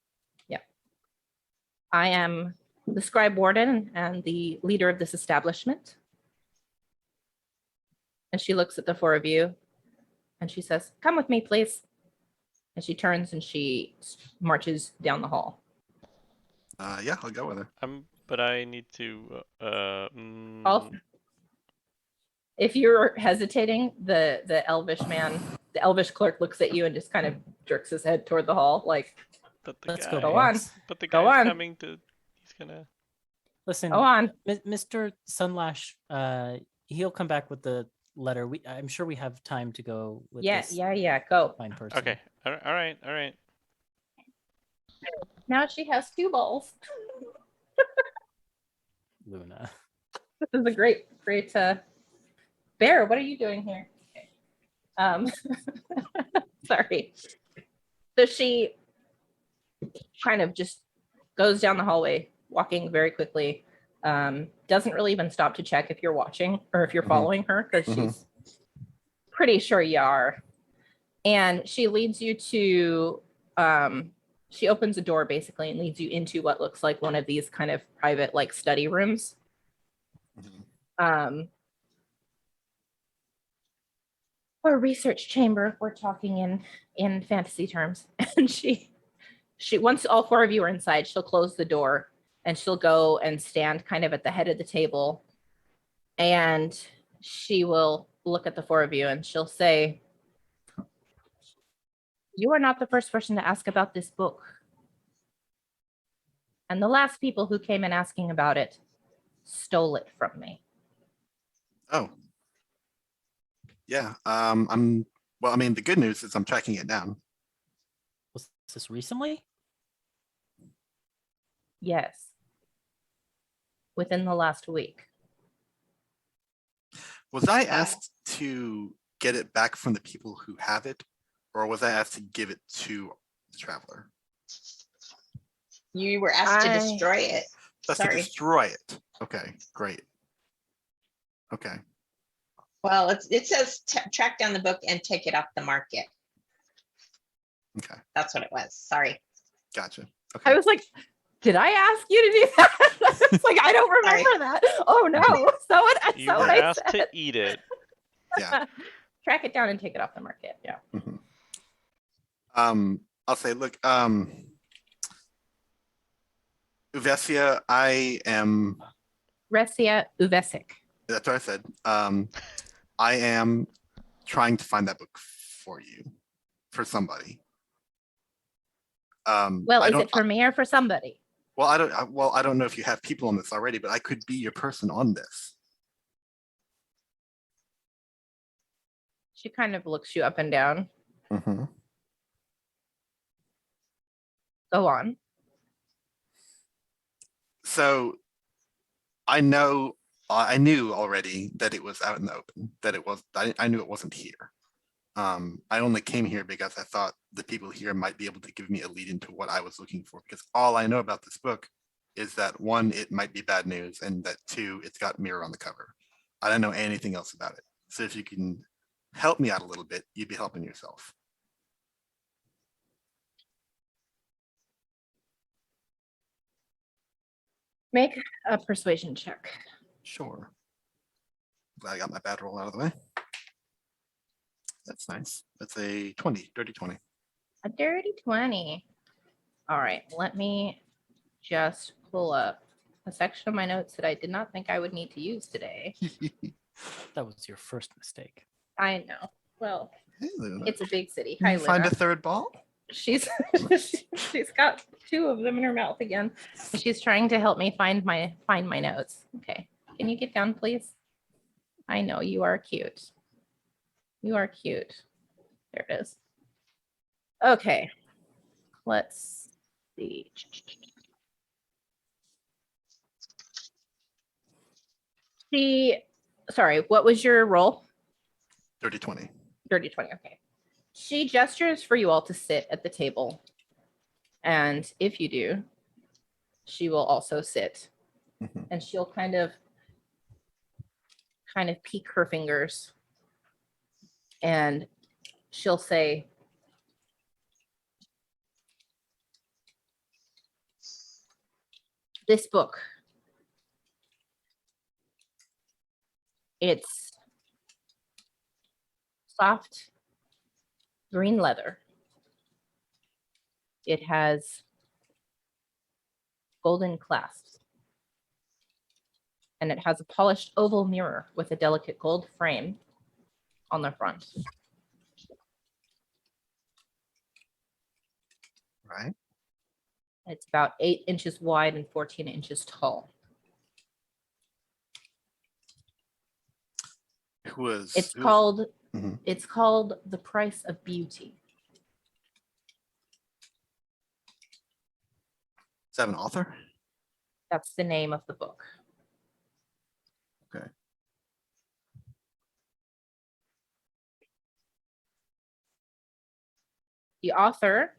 I am the Scribe Warden and the leader of this establishment. And she looks at the four of you and she says, "Come with me, please." And she turns and she marches down the hall. Yeah, I'll go with her. But I need to. If you're hesitating, the elvish man, the elvish clerk looks at you and just kind of jerks his head toward the hall, like, But the Let's guy, go, Go on. boys. But the Go guy's on. coming to. He's gonna. Listen, go on. Mr. Sunlash, he'll come back with the letter. I'm sure we have time to go with Yeah, this go. fine person. Okay. All right. All right. Now she has two balls. Luna. This is a great Bear, what are you doing here? Okay. Sorry. So she kind of just goes down the hallway, walking very quickly. Doesn't really even stop to check if you're watching or if you're Mhm. following her, because Mhm. she's pretty sure you are. And she leads you to, she opens a door basically and leads you into what looks like one of these kind of private like study rooms. Mhm. Or research chamber if we're talking in fantasy terms. And she once all four of you are inside, she'll close the door and she'll go and stand kind of at the head of the table, and she will look at the four of you and she'll say, "You are not the first person to ask about this book, and the last people who came in asking about it stole it from me." Oh. Yeah. Well, I mean, the good news is I'm tracking it down. Was this recently? Yes. Within the last week. Was I Wow. asked to get it back from the people who have it, or was I asked to give it to the traveler? You were asked to destroy it. That's to Sorry. destroy it. Okay, great. Okay. Well, it says track down the book and take it off the market. Okay. That's what it was. Sorry. Gotcha. I Okay. was like, did I ask you to do that? It's like, I don't Sorry. remember that. Oh no. So what You so were I asked said. to eat it. Yeah. Track it down and take it off the market. Yeah. Mhm. I'll say, look, Uvesia, I am, Resia Uvesic. that's what I said. I am trying to find that book for you, for somebody. Well, I is don't, it for me or for somebody? well, I don't know if you have people on this already, but I could be your person on this. She kind of looks you up and down. Mhm. Go on. So I knew already that it was out in the open, that it was, I knew it wasn't here. I only came here because I thought the people here might be able to give me a lead into what I was looking for, because all I know about this book is that one, it might be bad news, and that two, it's got mirror on the cover. I don't know anything else about it. So if you can help me out a little bit, you'd be helping yourself. Make a persuasion check. Sure. Glad I got my bad roll out of the way. That's nice. That's a 20, dirty 20. A dirty 20. All right. Let me just pull up a section of my notes that I did not think I would need to use today. That was your first mistake. I know. Well, Hey, Luna. it's a big city. Can Hi, you find Luna. a third ball? She's she's got two of them in her mouth again. She's trying to help me find my notes. Okay. Can you get down, please? I know you are cute. You are cute. There it is. Okay. Let's see. Sorry, what was your roll? Dirty 20. Dirty 20. Okay. She gestures for you all to sit at the table. And if you do, she will also sit. Mhm. And she'll kind of peek her fingers. And she'll say, this book, it's soft green leather. It has golden clasps. And it has a polished oval mirror with a delicate gold frame on the front. Right. It's about 8 inches wide and 14 inches tall. It's called Mhm. it's called The Price of Beauty. Does that have an author? That's the name of the book. Okay. The author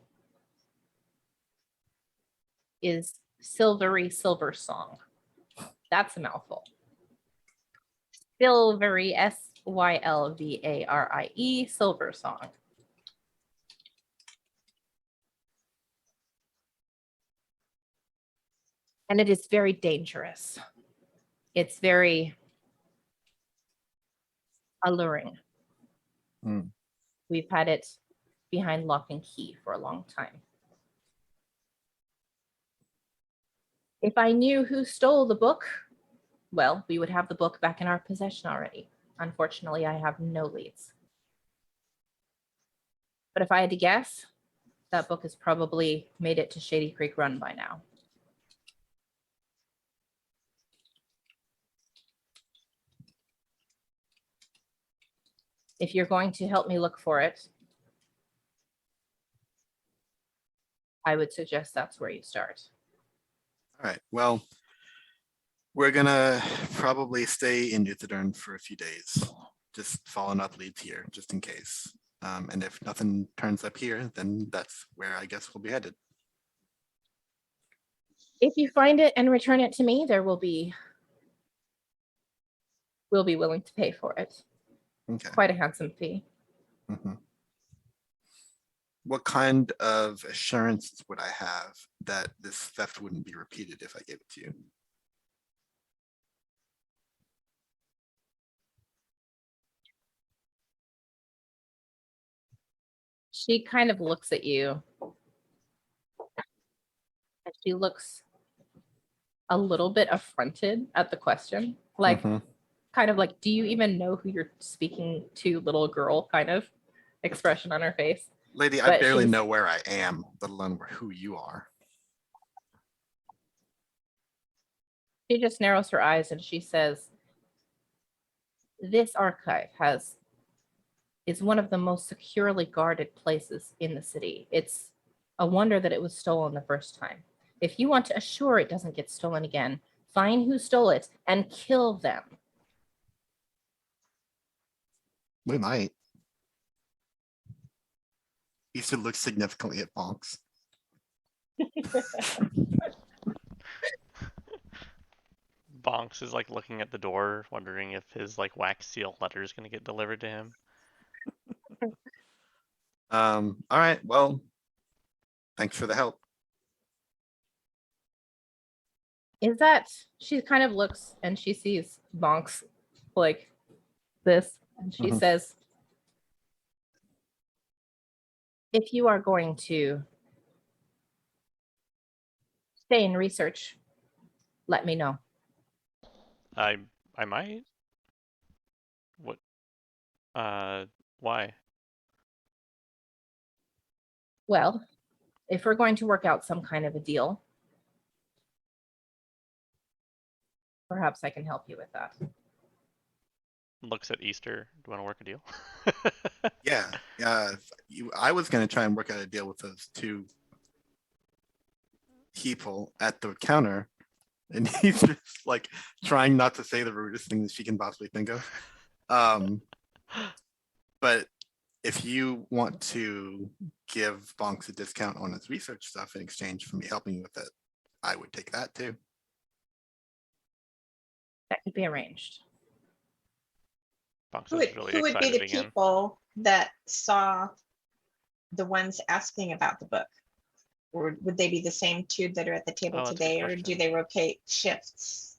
is Silvery Silver Song. That's a mouthful. Silvery, Sylvarie, Silver Song. And it is very dangerous. It's very alluring. Mm. We've had it behind lock and key for a long time. If I knew who stole the book, well, we would have the book back in our possession already. Unfortunately, I have no leads. But if I had to guess, that book has probably made it to Shady Creek Run by now. If you're going to help me look for it, I would suggest that's where you start. All right. Well, we're gonna probably stay in Uthadern for a few days, just following up leads here, just in case. And if nothing turns up here, then that's where I guess we'll be headed. If you find it and return it to me, we'll be willing to pay for it. Okay. Quite a handsome fee. Mhm. What kind of assurance would I have that this theft wouldn't be repeated if I gave it to you? She kind of looks at you. And she looks a little bit affronted at the question. Like, Mhm. kind of like, do you even know who you're speaking to, little girl kind of expression on her face. Lady, I But barely she's- know where I am, let alone who you are. She just narrows her eyes and she says, this archive is one of the most securely guarded places in the city. It's a wonder that it was stolen the first time. If you want to assure it doesn't get stolen again, find who stole it and kill them. We might. Easter looks significantly at Bonks. Bonks is like looking at the door, wondering if his like wax seal letter is gonna get delivered to him. All right, well, thanks for the help. Is that, she kind of looks and she sees Bonks like this, and she Mhm. says, if you are going to stay in research, let me know. I might. What? Why? Well, if we're going to work out some kind of a deal, perhaps I can help you with that. Looks at Easter. Do you want to work a deal? Yeah, I was gonna try and work out a deal with those two people at the counter, and he's just like trying not to say the rudest thing that she can possibly think of. But if you want to give Bonks a discount on his research stuff in exchange for me helping you with it, I would take that too. That could be arranged. Box Who is would, really who would be excited the again. people that saw the ones asking about the book? Or would they be the same two that are at the table Oh, that's a good today, or do question. they rotate shifts?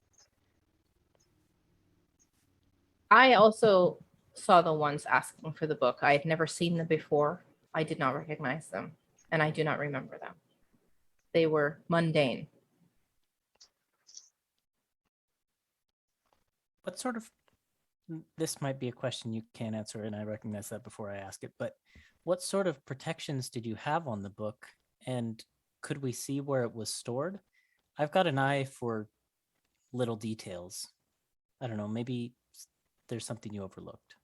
I also saw the ones asking for the book. I had never seen them before. I did not recognize them, and I do not remember them. They were mundane. What sort of, this might be a question you can't answer, and I recognize that before I ask it, but what sort of protections did you have on the book, and could we see where it was stored? I've got an eye for little details. I don't know, maybe there's something you overlooked.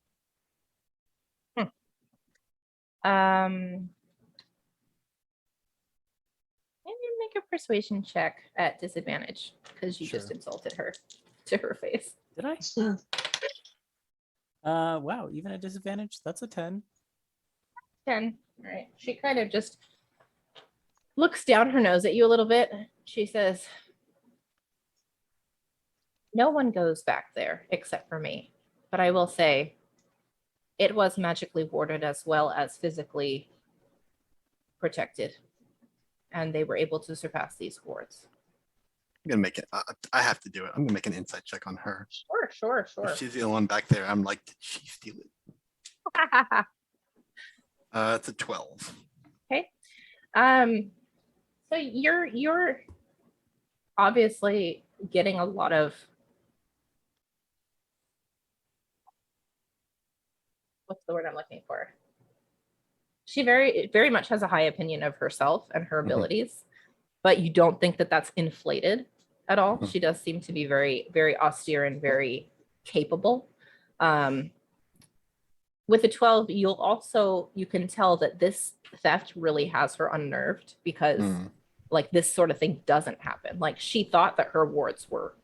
Maybe make a persuasion check at disadvantage because you just Sure. insulted her to her face. Did I? Wow, even at disadvantage, that's a 10. 10. All right. She kind of just looks down her nose at you a little bit. She says, no one goes back there except for me. But I will say it was magically warded as well as physically protected. And they were able to surpass these wards. I'm gonna make it. I have to do it. I'm gonna make an insight check on her. Sure. If she's the only one back there, I'm like, did she steal it? It's a 12. Okay. So you're obviously getting a lot of what's the word I'm looking for? She very much has a high opinion of herself and her Mhm. abilities, but you don't think that that's inflated at all. Mhm. She does seem to be very, very austere and very capable. With a 12, you can tell that this theft really has her unnerved because Mm, like this sort of thing doesn't happen. Like she thought that her wards were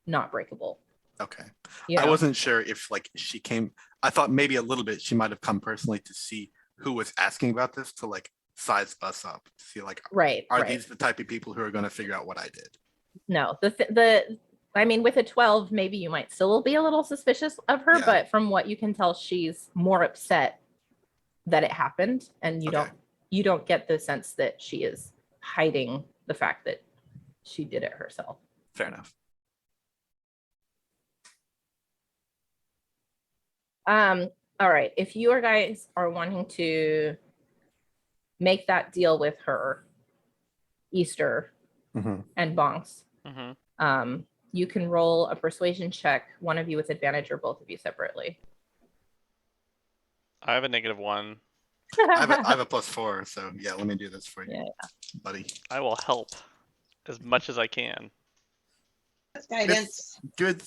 not breakable. okay. You I know? wasn't sure if like she came. I thought maybe a little bit she might have come personally to see who was asking about this to like size us up to see like right. are right. these the type of people who are going to figure out what I did? No, I mean, with a 12, maybe you might still be a little suspicious of her, Yeah. but from what you can tell, she's more upset that it happened, and Okay. you don't get the sense that she is hiding the fact that she did it herself. Fair enough. All right. If you guys are wanting to make that deal with her, Easter Mhm. and Bonks, Mm-hmm. you can roll a persuasion check, one of you with advantage or both of you separately. I have a -1. I have a +4, so yeah, let me do this for you, Yeah. buddy. I will help as much as I can. That's guidance. Good.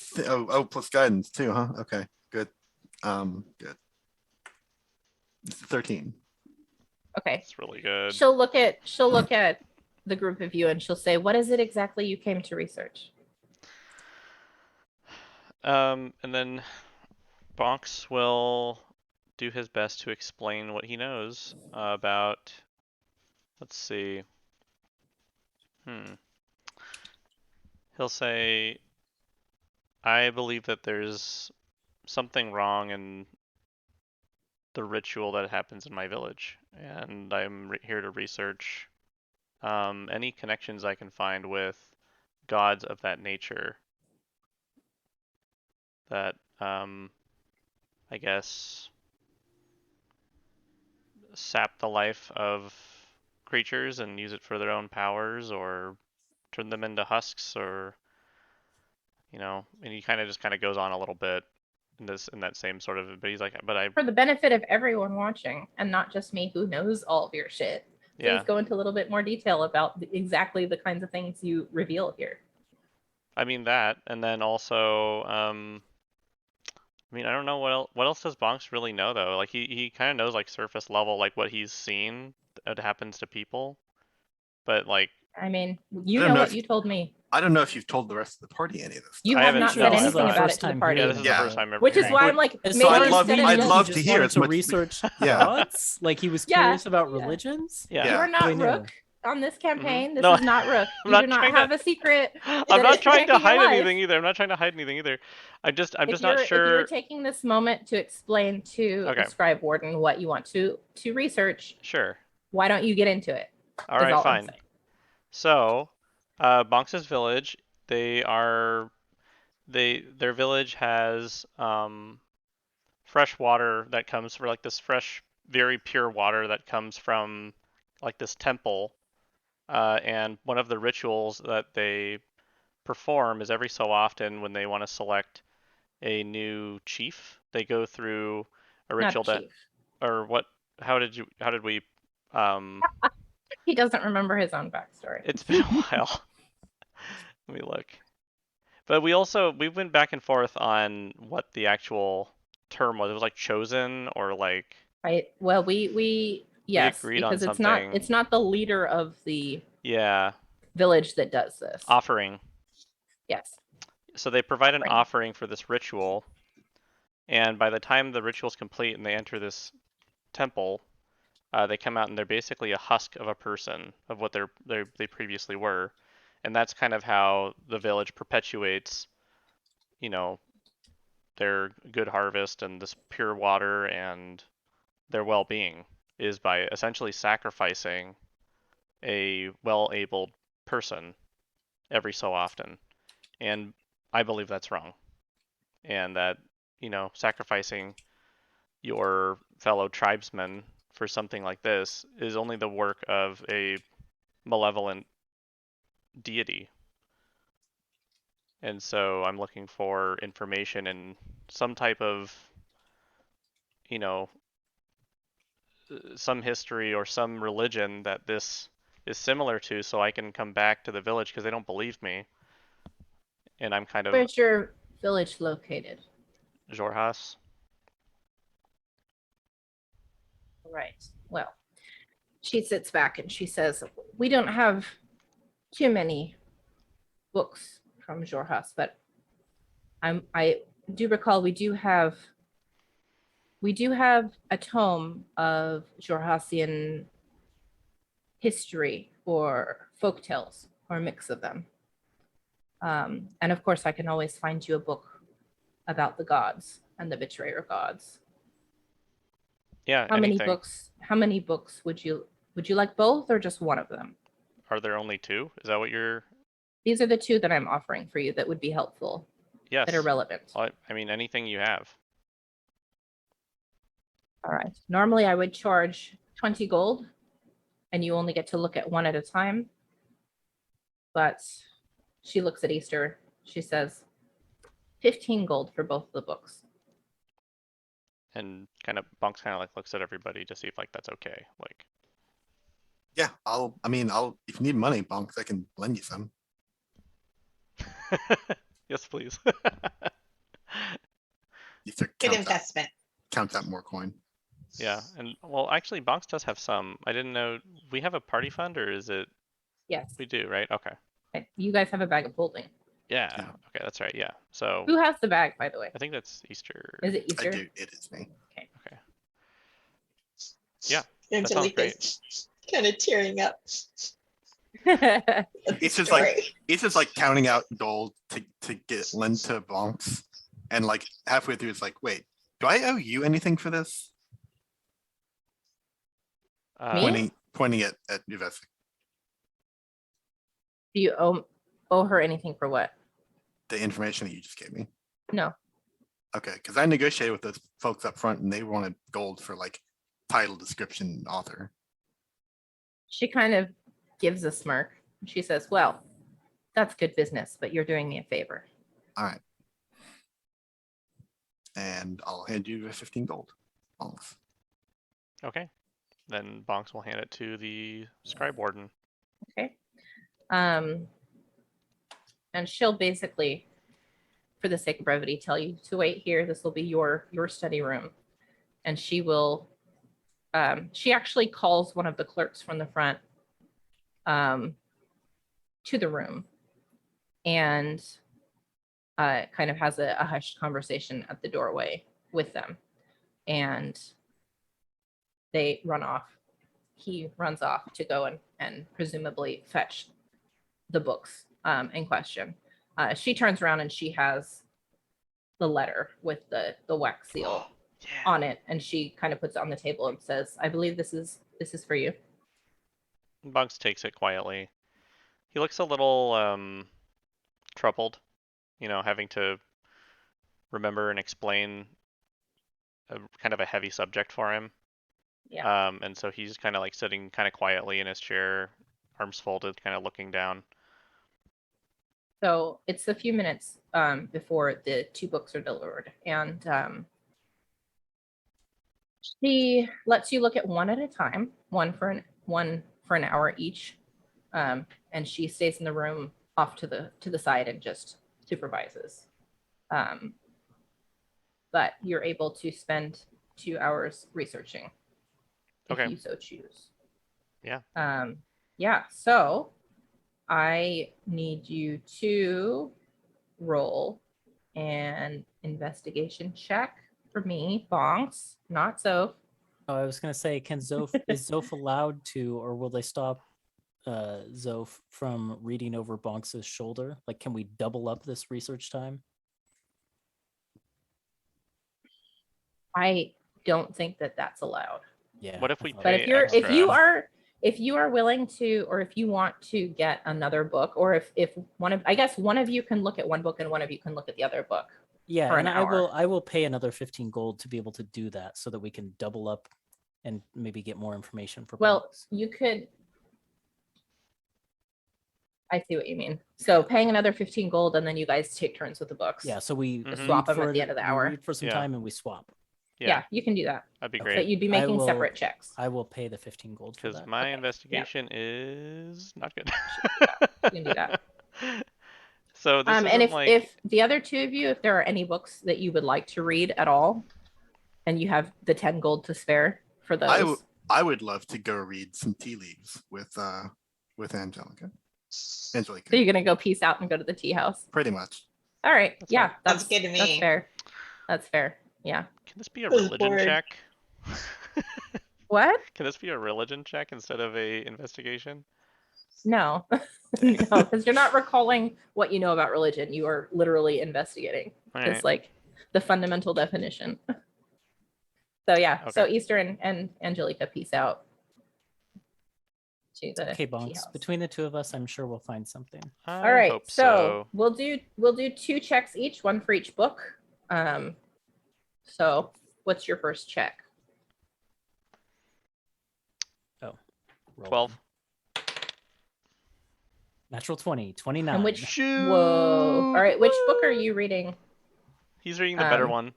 Plus guidance too, huh? Okay, good. Good. It's 13. Okay. It's really good. She'll look at the group of you and she'll say, what is it exactly you came to research? And then Bonks will do his best to explain what he knows about. Let's see. He'll say, I believe that there's something wrong in the ritual that happens in my village, and I'm here to research any connections I can find with gods of that nature that I guess sap the life of creatures and use it for their own powers, or turn them into husks, or and he kind of goes on a little bit in that same sort of, but he's like, but I For the benefit of everyone watching and not just me who knows all of your shit, please yeah, go into a little bit more detail about exactly the kinds of things you reveal here. I mean that, and then also I mean, I don't know what else does Bonks really know though. Like he kind of knows like surface level, like what he's seen that happens to people, but like I mean, I you don't know know what if- you told me. I don't know if you've told the rest of the party any of this. You stuff. I have haven't- not no, said I anything haven't. about it First to the time party, Yeah, this is the Yeah. first time ever. which is hearing why it. I'm like, As maybe far I'd as love- we instead I'd of love he to just hear wanted as to much- research Yeah. gods, like he was Yeah, curious about yeah. religions. Yeah. You are not Really new. Rook on this campaign. This No, is not Rook. I'm You not do not trying to- have a secret. I'm that not is trying to protecting your hide life. anything either. I'm not trying to hide anything either. I'm just If not you're sure. taking this moment to explain to Okay. the scribe warden what you want to research, Sure. why don't you get into it? All is right, all I'm fine. saying. So, Bonx's village, their village has fresh water that comes from like this fresh, very pure water that comes from like this temple. And one of the rituals that they perform is every so often when they want to select a new chief, they go through a ritual Not that, chief. or what? How did we? He doesn't remember his own backstory. It's been a while. Let me look. But we went back and forth on what the actual term was. It was like chosen or like Right. Well, we yes, agreed on because something. it's not the leader of the yeah, village that does this. offering. Yes. So they provide an Right. offering for this ritual, and by the time the ritual's complete and they enter this temple, they come out and they're basically a husk of a person of what they previously were, and that's kind of how the village perpetuates, you know, their good harvest and this pure water and their well-being is by essentially sacrificing a well-abled person every so often. And I believe that's wrong. And that, sacrificing your fellow tribesmen for something like this is only the work of a malevolent deity. And so I'm looking for information in some type of, some history or some religion that this is similar to, so I can come back to the village because they don't believe me. And I'm kind of Where's your village located? Jorhas. Right. Well, she sits back and she says, "We don't have too many books from Jorhas, but I do recall we do have a tome of Jorhasian history or folktales or a mix of them. And of course, I can always find you a book about the gods and the betrayer gods. Yeah, How anything. many books would you like, both or just one of them? Are there only two? Is that what you're... These are the two that I'm offering for you that would be helpful, Yes. that are relevant. Well, I mean, anything you have. All right. Normally I would charge 20 gold and you only get to look at one at a time. But she looks at Easter. She says 15 gold for both the books. And Bonks kind of like looks at everybody to see if like that's okay. Like, Yeah, if you need money, Bonks, I can lend you some. yes, please. Easter Good counts out, investment. counts out more coin. Yeah, and well, actually, Bonks does have some. I didn't know. We have a party fund, or is it? Yes. We do, right? Okay. Okay. You guys have a bag of holding. Yeah. Yeah. Okay, that's right. Yeah. So Who has the bag, by the way? I think that's Easter. Is it I Easter? do. It is me. Okay. Yeah. That sounds Angelica's kind of tearing up. It's just like counting out gold to get lent to Bonks, and like halfway through, it's like, wait, do I owe you anything for this? Me? Pointing at Uvesic. Do you owe her anything for what? The information that you just gave me. No. Okay, because I negotiated with those folks up front, and they wanted gold for like title, description, author. She kind of gives a smirk. She says, "Well, that's good business, but you're doing me a favor." All right. And I'll hand you 15 gold. Bonks. Okay. Then Bonks will hand it to the scribe warden. Okay. And she'll basically, for the sake of brevity, tell you to wait here. This will be your study room. And she will, she actually calls one of the clerks from the front to the room. and kind of has a hushed conversation at the doorway with them, and they run off. He runs off to go and presumably fetch the books in question. She turns around and she has the letter with the wax seal Yeah. on it, and she kind of puts it on the table and says, "I believe this is for you." Bunks takes it quietly. He looks a little troubled, having to remember and explain kind of a heavy subject for him. Yeah. And so he's kind of like sitting kind of quietly in his chair, arms folded, kind of looking down. So it's a few minutes before the 2 books are delivered, and she lets you look at one at a time, one for an hour each, and she stays in the room off to the side and just supervises. But you're able to spend 2 hours researching if Okay. you so choose. Yeah. Yeah. So I need you to roll an investigation check for me, Bonks, not Soph. Oh, I was gonna say, is Zoph allowed to, or will they stop Zoph from reading over Bonks's shoulder? Like, can we double up this research time? I don't think that that's allowed. Yeah. What if I we thought- But pay if you are willing to, or if you want to get another book, or if one of you can look at one book and one of you can look at the other book. Yeah, for and an I will hour. pay another 15 gold to be able to do that, so that we can double up and maybe get more information for Well, Bonks. you could. I see what you mean. So paying another 15 gold, and then you guys take turns with the books. Yeah, so we Mhm. Swap read 'em at for the end of the we hour. read for some Yeah. time and we swap. Yeah, you can do that. That'd be Okay. But great. you'd be I making will- separate checks. I will pay the 15 gold for Because that. my Okay, yeah. investigation is not good. You can do that. So this And isn't if like if the other 2 of you, if there are any books that you would like to read at all, and you have the 10 gold to spare for those, I would love to go read some tea leaves with Angelica. so Angelica, you're gonna go peace out and go to the tea house. pretty much. All right. That's Yeah, fine. that's Sounds good to That's me. fair. That's fair. Yeah. can this be a Good religion lord. check? What? Can this be a religion check instead of a investigation? No. No, because you're not recalling what you know about religion. You are literally investigating. Alright. It's like the fundamental definition. So yeah. So Okay. Easter and Angelica, peace out. To the Okay, tea Bonks. house. Between the 2 of us, I'm sure we'll find something. All right, hope so we'll do 2 checks each, one for each book. So what's your first check? Roll 12. them. Natural 20, 29. And which Shoot. whoa. All right, which book are you reading? He's reading the better Um, one.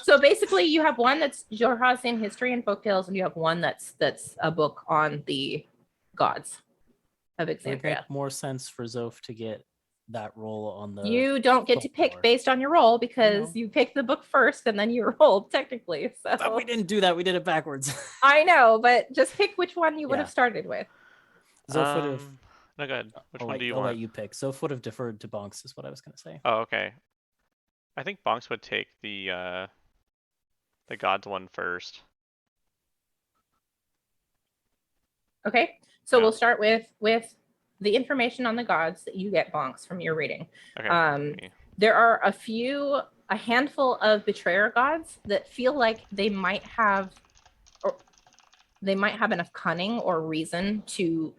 So basically you have one that's Jorhazian history and folktales, and you have one that's a book on the gods of It would make Exandria. more sense for Zoph to get that roll on the. You don't get to pick folklore. based on your roll because know. you picked the book first and then you rolled technically. But So we didn't do that. We did it backwards. I know, but just pick which one you would Yeah. have started with. Zoph would have. No, go ahead. Which I'll one let- do you I'll want? let you pick. Zoph would have deferred to Bonks, is what I was going to say. Oh, okay. I think Bonks would take the gods one first. Okay, so Yeah. we'll start with the information on the gods that you get, Bonks, from your reading. Okay. me. There are a handful of betrayer gods that feel like they might have enough cunning or reason to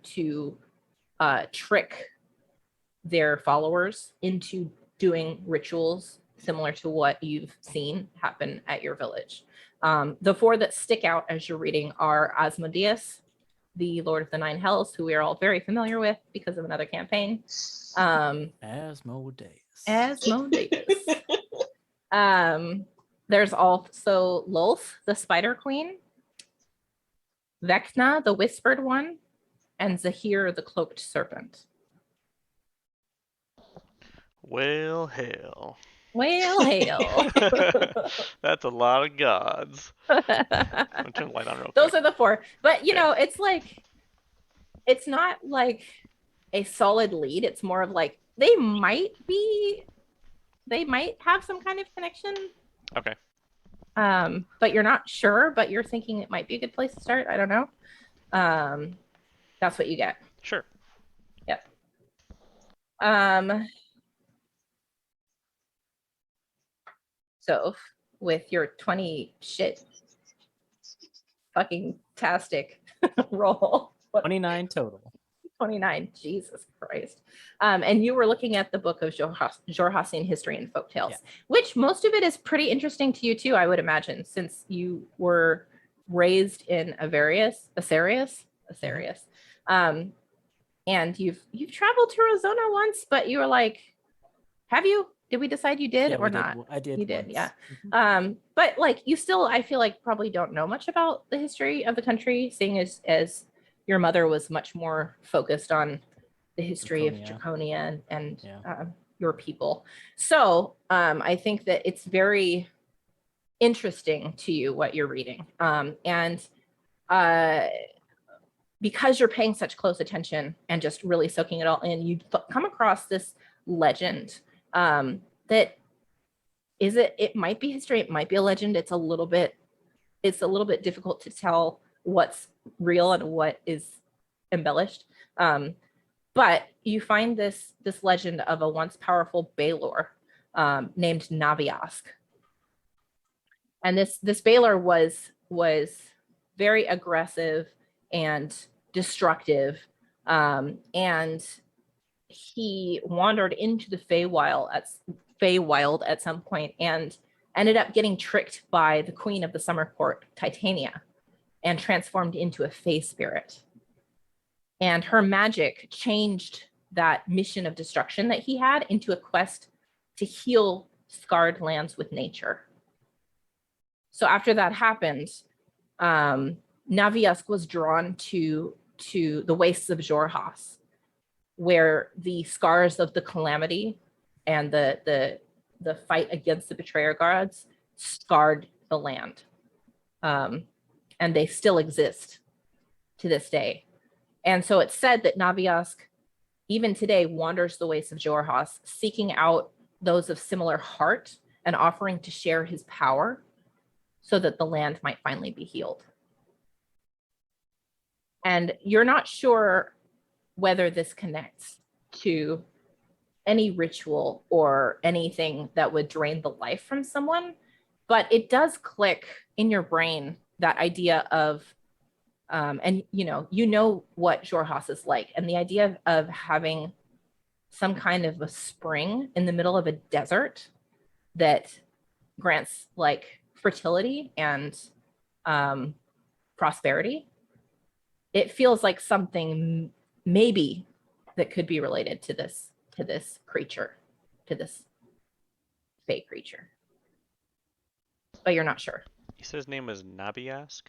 trick their followers into doing rituals similar to what you've seen happen at your village. The 4 that stick out as you're reading are Asmodeus, the Lord of the Nine Hells, who we are all very familiar with because of another campaign. Asmodeus. Asmodeus. There's also Lolth, the Spider Queen, Vecna, the Whispered One, and Zahir, the Cloaked Serpent. Well, hell. Well, hail. That's a lot of gods. I'm gonna turn the light on real quick. Those are the 4. But, you Okay. know, it's not like a solid lead. It's more of like they might have some kind of connection. Okay. But you're not sure, but you're thinking it might be a good place to start. I don't know. That's what you get. Sure. Yep. So with your 20 shit fucking tastic roll. 29 total. 29, Jesus Christ. And you were looking at the book of Xhorhasian history and folktales, Yeah. which most of it is pretty interesting to you too, I would imagine, since you were raised in Asarius. And you've traveled to Arizona once, but you were like, have you? Did we decide you did Yeah, or we did. not? I did. You did, once. yeah. Mhm. But like you still, I feel like probably don't know much about the history of the country, seeing as your mother was much more focused on the history of Draconia and Yeah. your people. So I think that it's very interesting to you what you're reading. And because you're paying such close attention and just really soaking it all in, you come across this legend that it might be history, it might be a legend. It's a little bit difficult to tell what's real and what is embellished. But you find this legend of a once powerful Baelor named Naviask. And this Baelor was very aggressive and destructive. And he wandered into the Feywild at some point and ended up getting tricked by the queen of the summer court, Titania, and transformed into a Fey spirit. And her magic changed that mission of destruction that he had into a quest to heal scarred lands with nature. So after that happened, Naviask was drawn to the wastes of Xhorhas, where the scars of the calamity and the fight against the betrayer gods scarred the land. And they still exist to this day. And so it's said that Naviask, even today, wanders the wastes of Xhorhas, seeking out those of similar heart and offering to share his power so that the land might finally be healed. And you're not sure whether this connects to any ritual or anything that would drain the life from someone, but it does click in your brain, that idea of, and you know what Xhorhas is like, and the idea of having some kind of a spring in the middle of a desert that grants like fertility and prosperity. It feels like something maybe that could be related to this creature, to this Fey creature, but you're not sure. You said his name was Naviask?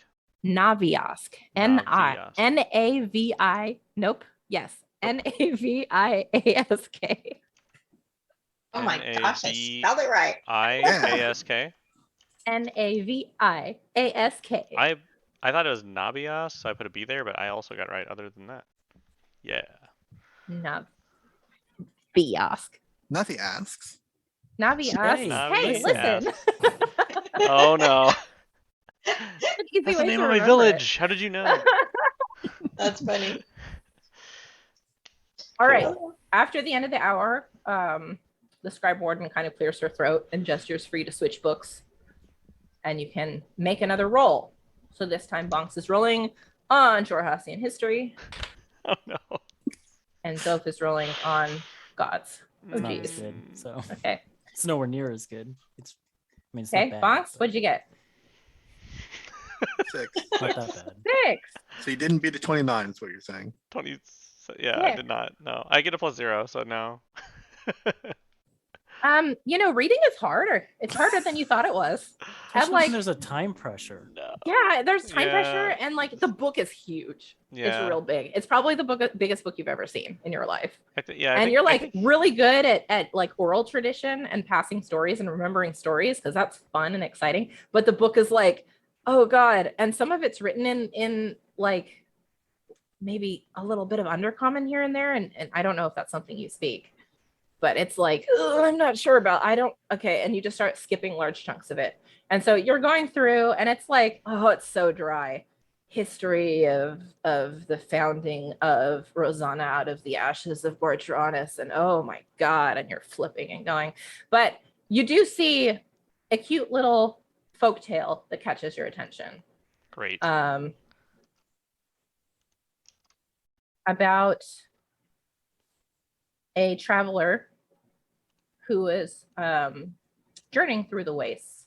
Naviask. Naviask. Navi. Nope. Yes. Naviask. Oh my gosh, I spelled it right. Naviask. Naviask. I thought it was Nabias, so I put a B there, but I also got it right other than that. Yeah. Naviask. Navi asks. Naviask. Hey, listen. Oh no. That's the name of my village. How did you know? That's funny. All right. After the end of the hour, the scribe warden kind of clears her throat and gestures for you to switch books, and you can make another roll. So this time Bonks is rolling on Xhorhasian history. Oh no. And Zoph is rolling on gods. It's not as good. So Okay. it's nowhere near as good. It's okay, not bad. Bonks, what'd you get? 6. Not that bad. 6. So you didn't beat the 29 is what you're saying. 20. Yeah, I did not. No, I get a +0, so no. Reading is harder. It's harder than you thought it was. Especially when there's a time pressure. No. Yeah, there's time pressure, and like the book is huge. Yeah. It's real big. It's probably the biggest book you've ever seen in your life. You're like really good at like oral tradition and passing stories and remembering stories, because that's fun and exciting. But the book is like, oh god, and some of it's written in like maybe a little bit of undercommon here and there, and I don't know if that's something you speak. but it's like, "Ugh, I'm not sure about, I don't, okay. And you just start skipping large chunks of it. And so you're going through and it's like, oh, it's so dry. History of the founding of Rosanna out of the ashes of Bordranis. And oh my God, and you're flipping and going. But you do see a cute little folktale that catches your attention. Great. About a traveler who is journeying through the wastes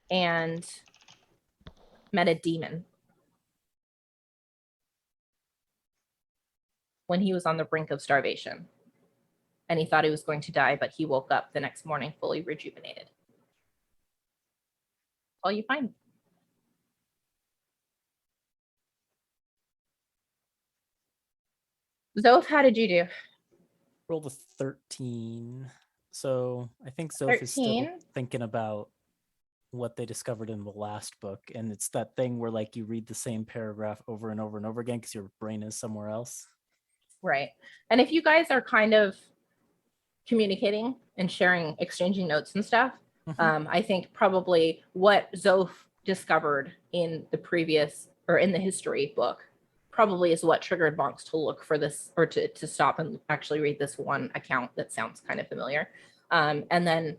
and met a demon when he was on the brink of starvation. And he thought he was going to die, but he woke up the next morning fully rejuvenated. All you find. Zoph, how did you do? Rolled a 13. So I think Zoph is still 13. thinking about what they discovered in the last book. And it's that thing where like you read the same paragraph over and over and over again because your brain is somewhere else. Right. And if you guys are kind of communicating and sharing, exchanging notes and stuff, I think probably what Zoph discovered in the previous or in the history book probably is what triggered Bonks to look for this or to stop and actually read this one account that sounds kind of familiar. And then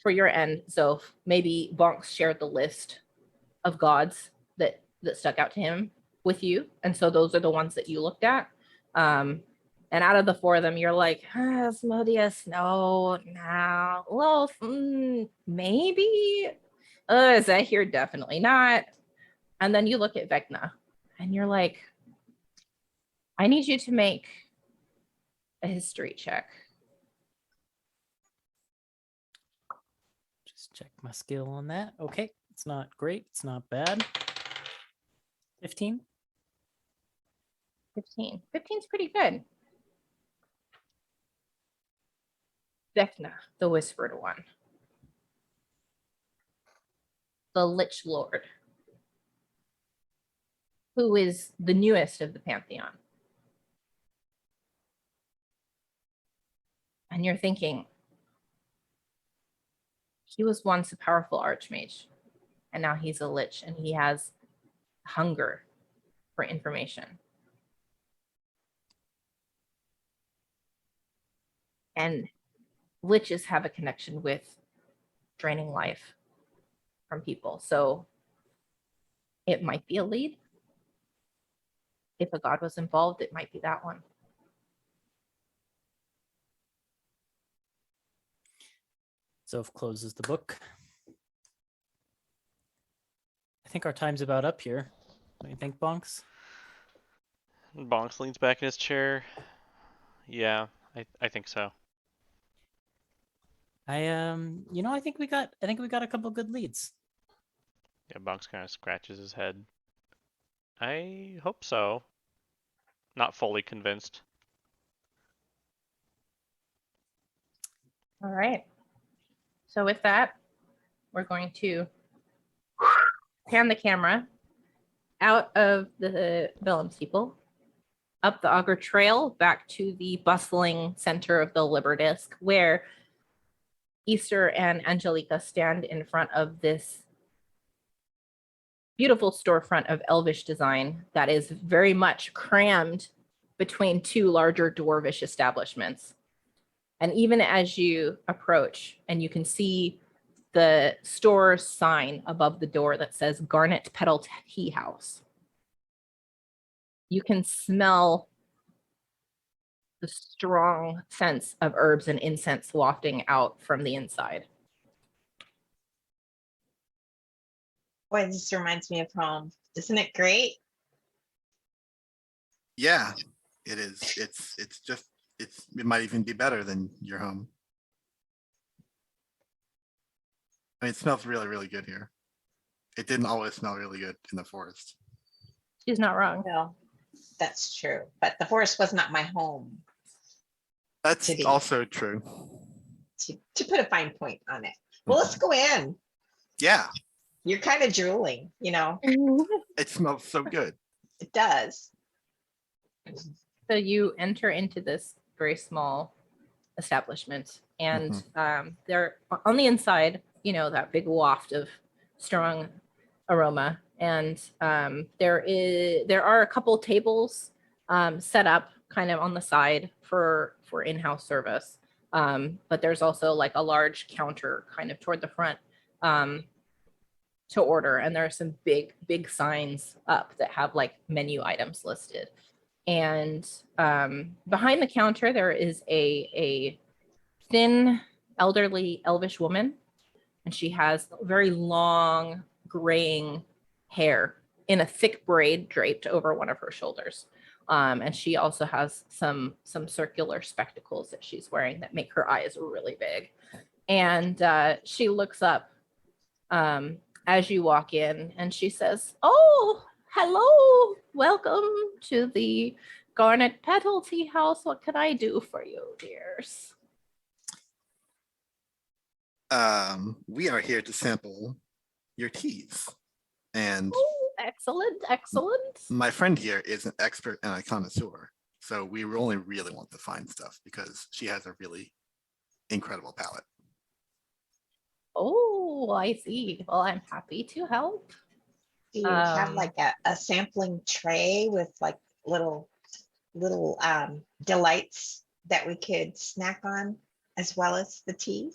for your end, Zoph, maybe Bonks shared the list of gods that stuck out to him with you. And so those are the ones that you looked at. And out of the four of them, you're like, Asmodeus, no. Well, maybe. Zahir, definitely not. And then you look at Vecna and you're like, I need you to make a history check. Just check my skill on that. Okay, it's not great. It's not bad. 15. 15. 15's pretty good. Vecna, the Whispered One. The Lich Lord, who is the newest of the Pantheon. And you're thinking, he was once a powerful archmage, and now he's a lich, and he has hunger for information. And liches have a connection with draining life from people. So it might be a lead. If a god was involved, it might be that one. Zoph closes the book. I think our time's about up here. Don't you think, Bonks? Bonks leans back in his chair. Yeah, I think so. I think we got a couple good leads. Yeah, Bonks kind of scratches his head. I hope so. Not fully convinced. All right. So with that, we're going to pan the camera out of the Vellum steeple, up the Augur Trail, back to the bustling center of the Liberdisk, where Easter and Angelica stand in front of this beautiful storefront of elvish design that is very much crammed between two larger dwarvish establishments. And even as you approach and you can see the store sign above the door that says Garnet Petal Tea House, you can smell the strong sense of herbs and incense wafting out from the inside. Boy, this reminds me of home. Isn't it great? Yeah, it is. It might even be better than your home. I mean, it smells really, really good here. It didn't always smell really good in the forest. She's not wrong. Well, that's true. But the forest was not my home, That's City. also true. to put a fine point on it. Well, let's go in. Yeah, You're kind of drooling, it smells so good. it does. So you enter into this very small establishment. And they're on the inside, you know, that big waft of strong aroma. And there are a couple tables set up kind of on the side for in-house service. But there's also like a large counter kind of toward the front to order. And there are some big signs up that have like menu items listed. And behind the counter, there is a thin, elderly, elvish woman. And she has very long, graying hair in a thick braid draped over one of her shoulders. And she also has some circular spectacles that she's wearing that make her eyes really big. And she looks up as you walk in, and she says, "Oh, hello, welcome to the Garnet Petal Tea House. What can I do for you, dears?" We are here to sample your teas. And Oh, excellent. my friend here is an expert and a connoisseur. So we only really want the fine stuff because she has a really incredible palate. Oh, I see. Well, I'm happy to help. Do you have like a sampling tray with like little delights that we could snack on as well as the tea?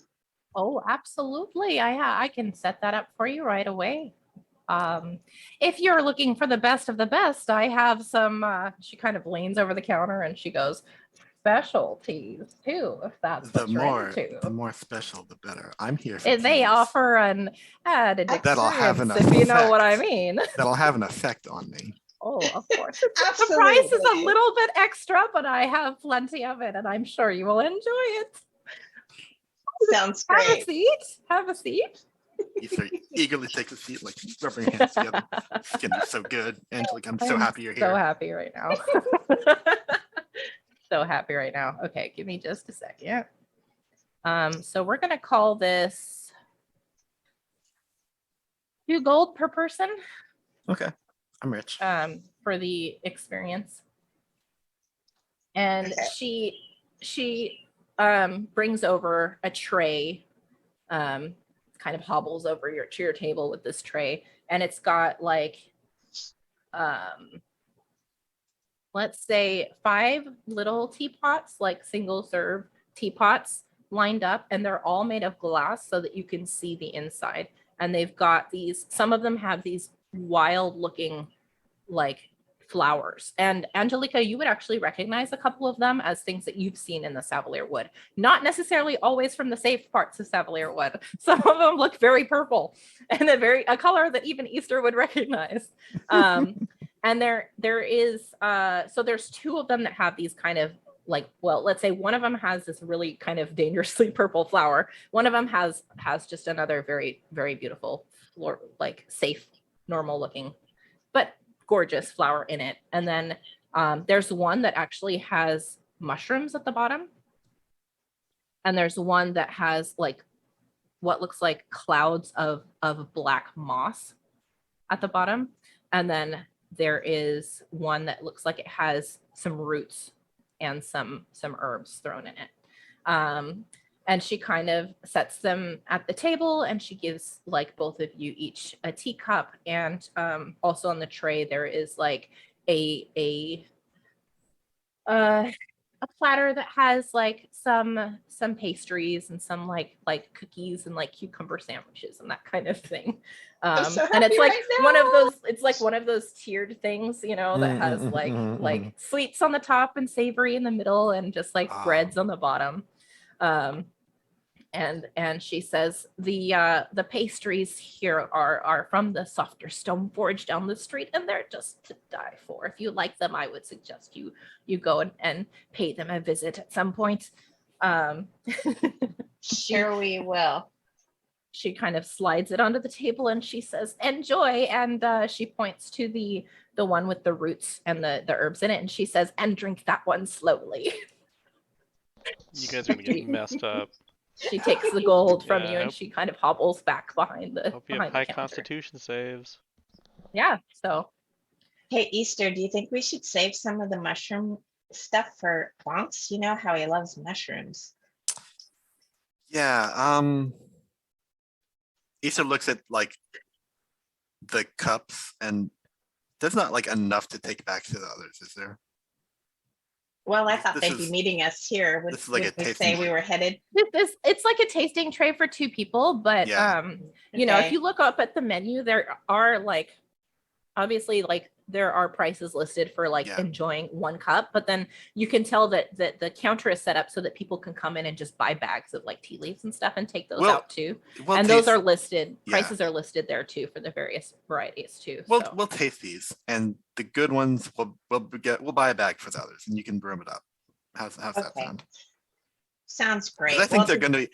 Oh, absolutely. I can set that up for you right away. If you're looking for the best of the best, I have some, she kind of leans over the counter and she goes, specialties too, if that's what you're into. The more special, the better. I'm here for They teas. offer an added That'll have an experience, if you know what I effect. mean. That'll have an effect on me. Oh, of course. The price is a Absolutely. little bit extra, but I have plenty of it, and I'm sure you will enjoy it. Sounds Have a great. seat. Have a seat. Ether eagerly takes a seat, like rubbing your hands together. It's gonna be so good. Angelique, I'm so happy you're So here. happy right now. So happy right now. Okay, give me just a second. So we're gonna call this 2 gold per person Okay, I'm rich. for the experience. And Okay. she brings over a tray, kind of hobbles over to your table with this tray, and it's got like let's say 5 little teapots, like single serve teapots lined up, and they're all made of glass so that you can see the inside. And they've got these, some of them have these wild looking like flowers. And Angelica, you would actually recognize a couple of them as things that you've seen in the Savalier Wood. Not necessarily always from the safe parts of Savalier Wood. Some of them look very purple and a color that even Easter would recognize. And there is, so there's 2 of them that have these kind of like, well, let's say one of them has this really kind of dangerously purple flower. One of them has just another very, very beautiful, like safe, normal looking, but gorgeous flower in it. And then there's one that actually has mushrooms at the bottom. And there's one that has like what looks like clouds of black moss at the bottom. And then there is one that looks like it has some roots and some herbs thrown in it. And she kind of sets them at the table, and she gives like both of you each a teacup. And also on the tray there is like a platter that has like some pastries and some like cookies and like cucumber sandwiches and that kind of thing. So And it's happy like right one of now. those, it's like one of those tiered things, you know, that has like sweets on the top and savory in the middle and just like breads on the bottom. And she says the pastries here are from the softer stone forge down the street, and they're just to die for. If you like them, I would suggest you go and pay them a visit at some point. Sure we will. She kind of slides it onto the table and she says, "Enjoy." And she points to the one with the roots and the herbs in it, and she says, "And drink that one slowly." You guys are gonna get messed up. She takes the gold from Yeah, you, I and hope- she kind of hobbles back behind the Hope you have behind the high counter. constitution saves. Yeah, so Hey, Easter, do you think we should save some of the mushroom stuff for Bonks? You know how he loves mushrooms. Yeah. Issa looks at like the cups, and there's not like enough to take back to the others, is there? Well, I This- thought this they'd be is- meeting us here. this is like a Would we tasting say we tray. were headed? It's like a tasting tray for 2 people, but Yeah. you know, if Okay. you look up at the menu, there are like obviously like there are prices listed for like Yeah. enjoying 1 cup, but then you can tell that the counter is set up so that people can come in and just buy bags of like tea leaves and stuff and take those Well, out too. We'll And those taste- are listed, yeah. prices are listed there too for the various varieties too. We'll so. we'll taste these, and the good ones we'll buy a bag for the others, and you can brew them up. How's that Okay. sound? Sounds 'Cause great. I think Well, they're going to be.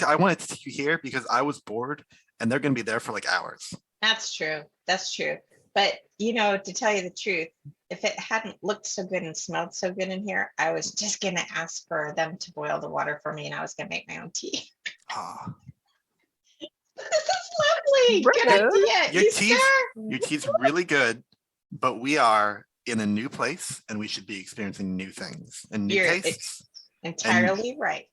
I wanted to see here because I was bored, and they're going to be there for like hours. That's true. That's true. But you know, to tell you the truth, if it hadn't looked so good and smelled so good in here, I was just gonna ask for them to boil the water for me, and I was gonna make my own tea. Ah, This is lovely. Good Rude. idea. Your Easter. tea's- your tea's really good, but we are in a new place, and we should be experiencing new things and new You're tastes entirely right.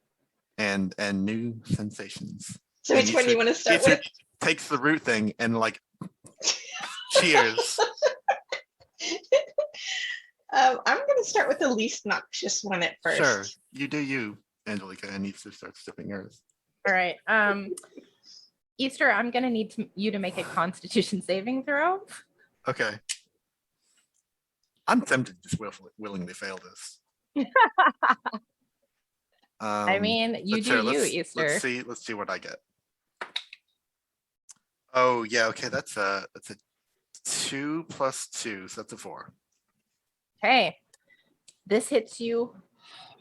and new sensations. So and which one do you want to start Easter with? takes the root thing and like cheers. I'm going to start with the least noxious one at first. Sure, you do you, Angelica, and Easter starts sipping yours. All right. Easter, I'm gonna need you to make a Constitution saving throw. Okay. I'm tempted to just willingly fail this. I mean, you let's do hear- you, let's- Easter. Let's see what I get. Oh yeah, okay, that's a 2 + 2, so that's a 4. Okay. This hits you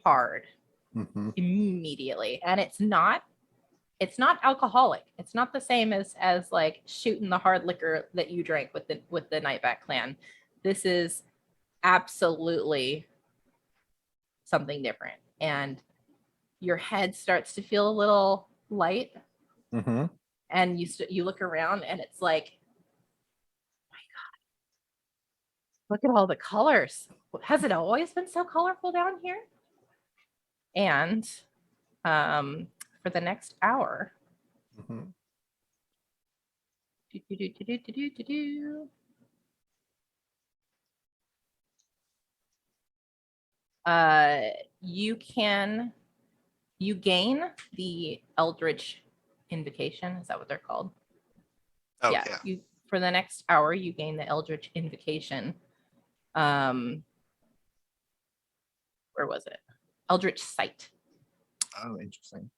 hard Mhm. immediately. And it's not alcoholic. It's not the same as like shooting the hard liquor that you drank with the Nightback clan. This is absolutely something different. And your head starts to feel a little light, Mhm. and you look around and it's like, my God, look at all the colors. Has it always been so colorful down here? And for the next hour, Mhm. You gain the Eldritch Invocation. Is that what they're called? Oh yeah. You for the next hour you gain the Eldritch Invocation. Where was it? Eldritch Sight. Oh, interesting.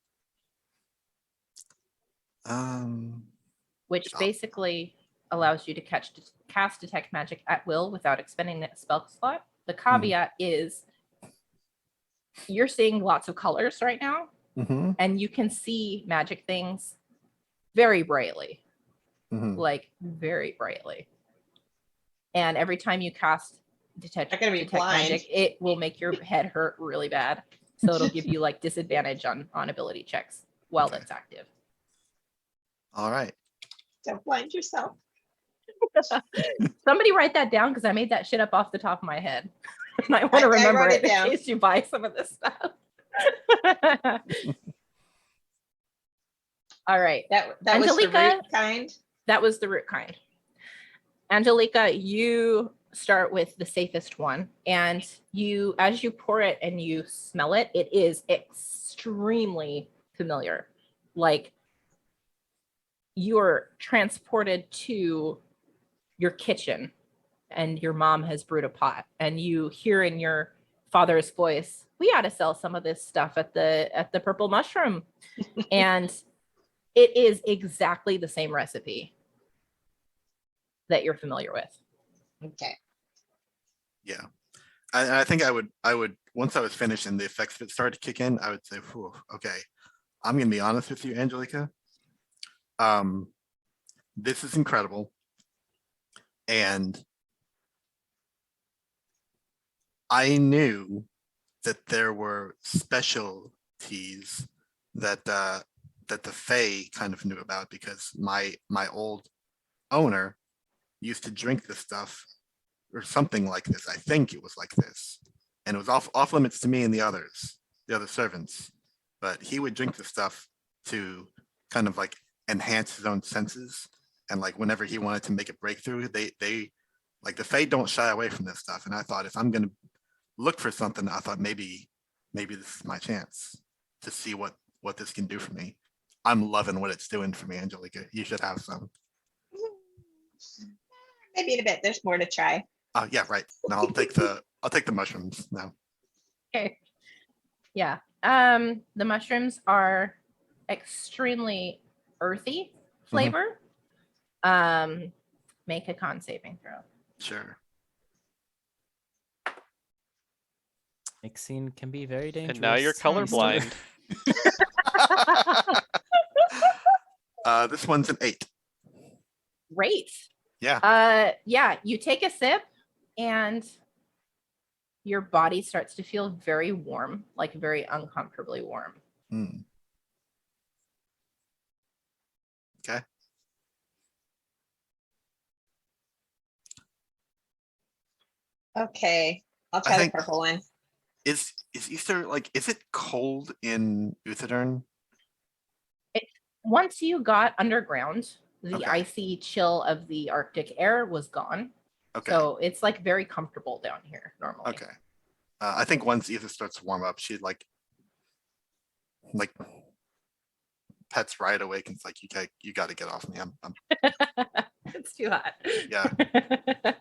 Which Yeah. basically allows you to cast detect magic at will without expending that spell slot. The caveat is you're seeing lots of colors right now, Mhm. and you can see magic things very brightly, Mhm. like very brightly. And every time you cast detect I'm gonna be blind. magic, it will make your head hurt really bad. So it'll give you like disadvantage on ability checks while Okay. that's active. All right. Don't blind yourself. Somebody write that down because I made that shit up off the top of my head. And I want I to remember wrote it it down. in case you buy some of this stuff. All right. That was the Angelica. root kind. That was the root kind. Angelica, you start with the safest one. And as you pour it and you smell it, it is extremely familiar. Like you're transported to your kitchen and your mom has brewed a pot and you hear in your father's voice, we ought to sell some of this stuff at the Purple Mushroom. And it is exactly the same recipe that you're familiar with. Okay. Yeah. I think I would once I was finished and the effects of it started to kick in, I would say, whew, okay, I'm gonna be honest with you, Angelica. This is incredible. And I knew that there were specialties that the Fae kind of knew about because my old owner used to drink this stuff or something like this. I think it was like this, and it was off limits to me and the other servants. But he would drink the stuff to kind of like enhance his own senses. And like whenever he wanted to make a breakthrough, they like the Fae don't shy away from this stuff. And I thought if I'm gonna look for something, I thought maybe this is my chance to see what this can do for me. I'm loving what it's doing for me, Angelica. You should have some. Maybe in a bit. There's more to try. Oh yeah, right. No, I'll take the mushrooms now. Okay. Yeah. The mushrooms are extremely earthy flavor. Make a con saving throw. Sure. Mixing can be very dangerous. And now you're colorblind. This one's an 8. Great. Yeah. Yeah, you take a sip and your body starts to feel very warm, like very uncomfortably warm. Hmm. Okay. Okay, I'll I try the think- purple one. Is Easter like, is it cold in Uthadern? Once you got underground, the Okay. icy chill of the Arctic air was gone. Okay. So it's like very comfortable down here normally. Okay. I think once Ether starts to warm up, she like pets right away. It's like, you got to get off me. I'm It's too hot. Yeah.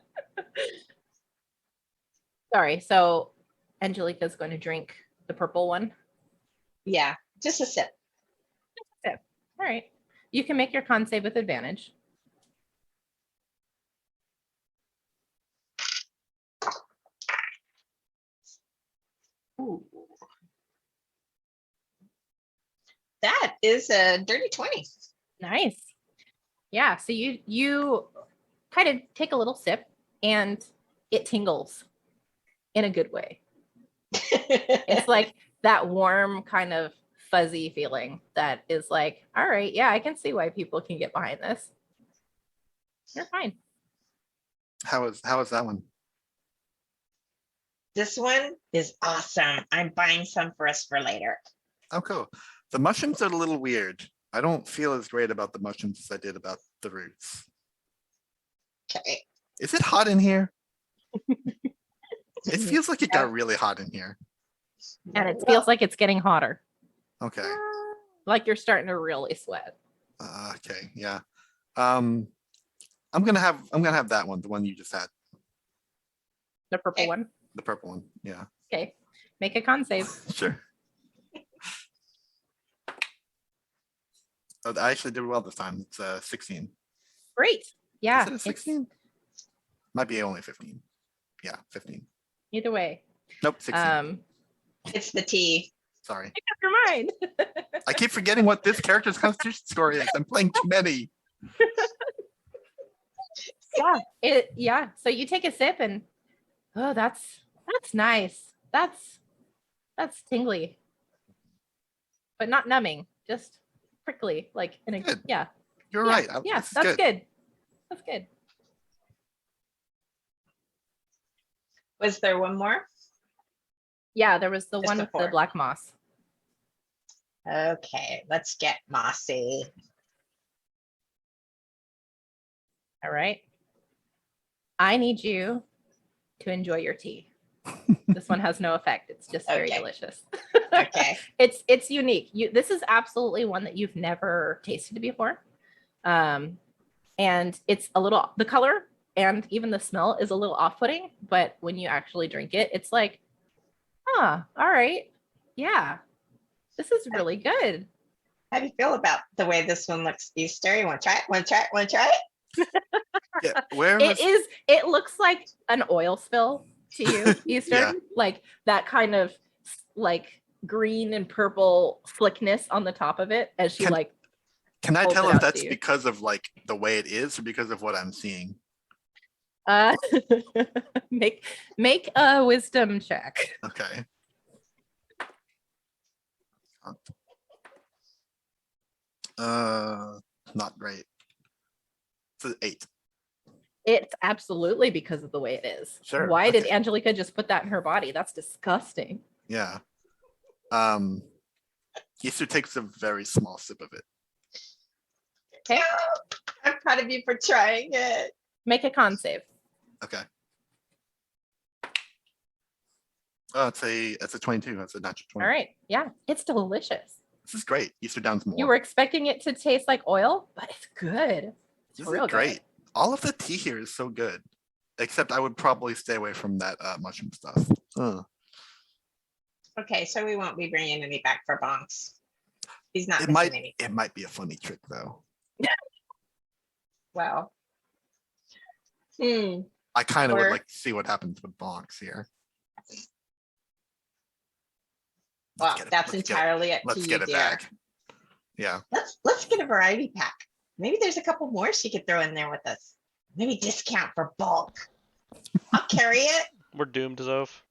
Sorry. So Angelica's going to drink the purple one. Yeah, just a sip. All right. You can make your con save with advantage. Ooh. That is a dirty 20. Nice. Yeah. So you kind of take a little sip and it tingles in a good way. It's like that warm kind of fuzzy feeling that is like, all right, yeah, I can see why people can get behind this. You're fine. how is that one? This one is awesome. I'm buying some for us for later. Oh, cool. The mushrooms are a little weird. I don't feel as great about the mushrooms as I did about the roots. Okay. Is it hot in here? It feels like it got really hot in here. And it feels like it's getting hotter. Okay. Like you're starting to really sweat. Okay. Yeah. I'm gonna have that one, the one you just had, The purple Okay. one. the purple one. Yeah. Okay. Make a con save. Sure. Oh, I actually did well this time. It's 16. Great. Yeah. Is it a it's- 16? Might be only 15. Yeah, 15. Either way. Nope, 16. It's the tea. Sorry. Make up your mind. I keep forgetting what this character's constitution score is. I'm playing too many. Yeah. So you take a sip and oh, that's nice. That's tingly. But not numbing, just prickly, like in a Good. yeah. You're Yeah, right. Yeah, This is that's good. That's good. Was there one more? Yeah, there was the Just one the with the 4. black moss. Okay, let's get mossy. All right. I need you to enjoy your tea. This one has no effect. It's just very Okay. delicious. Okay. It's unique. This is absolutely one that you've never tasted before. And it's a little, the color and even the smell is a little off-putting, but when you actually drink it, it's like, all right. Yeah. This is really good. How do you feel about the way this one looks, Easter? You want to try it? Want to try it? Want to try it? Yeah. Where was It looks like an oil spill to you, Easter. Yeah. Like that kind of like green and purple slickness on the top of it as she Can- Can I holds tell it if out to that's you. because of like the way it is or because of what I'm seeing? uh make a wisdom check. Okay. Not great. It's an 8. It's absolutely because of the way it is. Sure, Why did okay. Angelica just put that in her body? That's disgusting. Yeah. Easter takes a very small sip of it. Okay. I'm proud of you for trying it. Make a con save. Okay. Oh, it's a 22. That's a natural 20. All right. Yeah, it's delicious. This is great. Easter Downs more. You were expecting it to taste like oil, but it's good. It's This real is great. good. All of the tea here is so good. Except I would probably stay away from that mushroom stuff. Okay, so we won't be bringing any back for Bonks. He's not It missing might any. it might be a funny trick though. Well. I kind of would Or- like to see what happens with bonks here. Well, Let's get it- that's let's get it- entirely up to Let's you, get it dear. back. Yeah. Let's get a variety pack. Maybe there's a couple more she could throw in there with us. Maybe discount for bulk. I'll carry it. We're doomed, Zoph.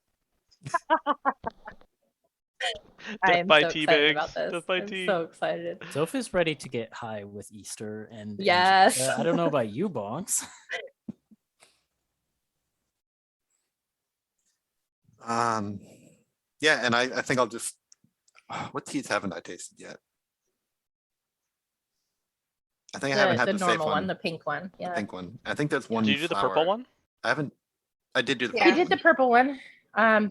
I Death am by so tea excited bags. about this. Death by I'm tea. so excited. Sophie's ready to get high with Easter and Yes. Angelica. I don't know about you, Bonks. Yeah, and I think I'll just what teas haven't I tasted yet? I think I haven't had The the safe normal one, one, the pink one. the Yeah. pink one. I think there's one. Did you do the purple flower. one? I haven't. I did do the. Yeah. You purple did the one. purple one.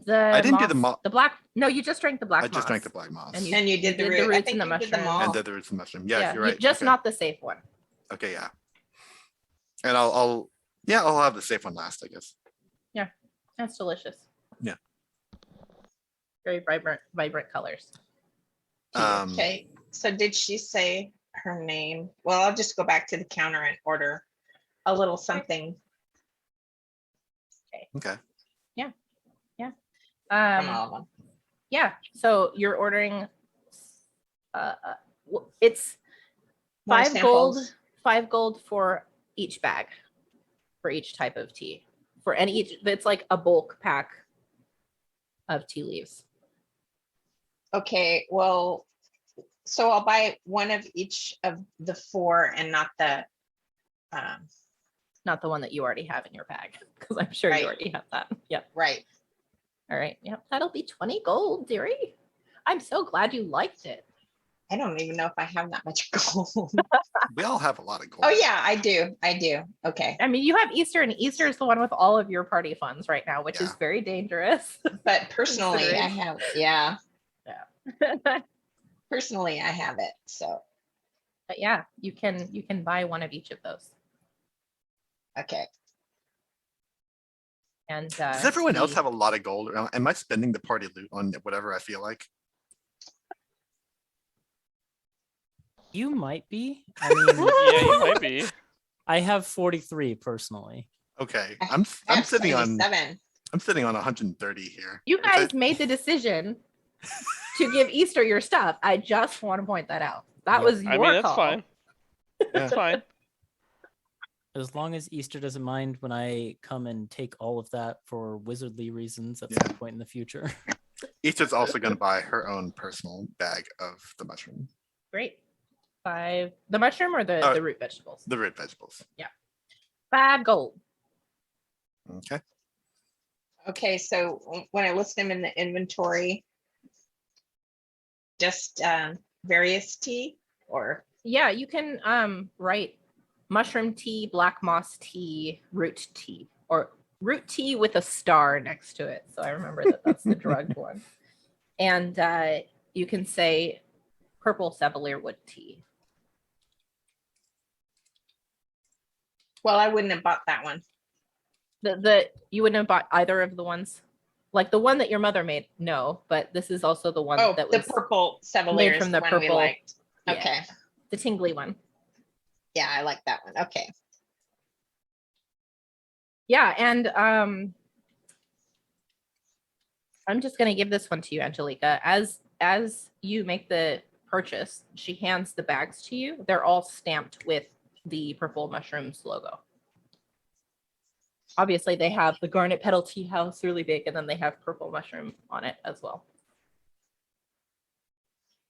The I didn't do the moss- mo- the black. No, you just drank the black. I just drank the moss. black moss. And And you did the root. I roots think and the you did them mushroom. all. And the roots and mushroom. Yeah, you're right. Just okay. not the safe one. Okay, yeah. And I'll have the safe one last, I guess. That's delicious. Yeah. Very vibrant colors. Okay, so did she say her name? Well, I'll just go back to the counter and order a little something Okay. from all of them. Yeah. So you're ordering. It's More 5 gold. samples. 5 gold for each bag, for each type of tea. For any each, it's like a bulk pack of tea leaves. Okay, well, so I'll buy one of each of the 4 and not the, Not the one that you already have in your bag, because I'm sure Right. you already have that. Yep. right. All right. Yep. That'll be 20 gold, dearie. I'm so glad you liked it. I don't even know if I have that much gold. We all have a lot of gold. Oh, yeah, I do. Okay, I mean, you have Easter, and Easter is the one with all of your party funds right now, which is Yeah. very dangerous. but personally, I Considering. have, yeah, But personally, I have it, so, yeah, you can buy one of each of those. okay. And Does everyone else the- have a lot of gold? Or am I spending the party loot on whatever I feel like? You might be. I mean, Yeah, you might be. I have 43 personally. Okay. I I'm have sitting on 77. 130 here. You Which I- guys made the decision to give Easter your stuff. I just want to point that out. That Yep. was your I mean, that's call. fine. Yeah. That's fine. As long as Easter doesn't mind when I come and take all of that for wizardly reasons at Yeah. some point in the future. Easter's also going to buy her own personal bag of the mushroom, Great. 5. The mushroom or the root vegetables? the root vegetables. 5 gold. Okay. Okay, so when I list them in the inventory, just various tea or, Yeah, you can write mushroom tea, black moss tea, root tea, or root tea with a star next to it. So I remember that that's the drugged one. And you can say purple Sevalier wood tea. well, I wouldn't have bought that one. The you wouldn't have bought either of the ones, like the one that your mother made. No, but this is also the one Oh, that the was purple Sevalier from is the the one we purple- liked. yeah. Okay, the tingly one. yeah, I like that one. Okay. Yeah, and I'm just gonna give this one to you, Angelica. As you make the purchase, she hands the bags to you. They're all stamped with the Purple Mushrooms logo. Obviously, they have the Garnet Petal Tea House really big, and then they have Purple Mushroom on it as well.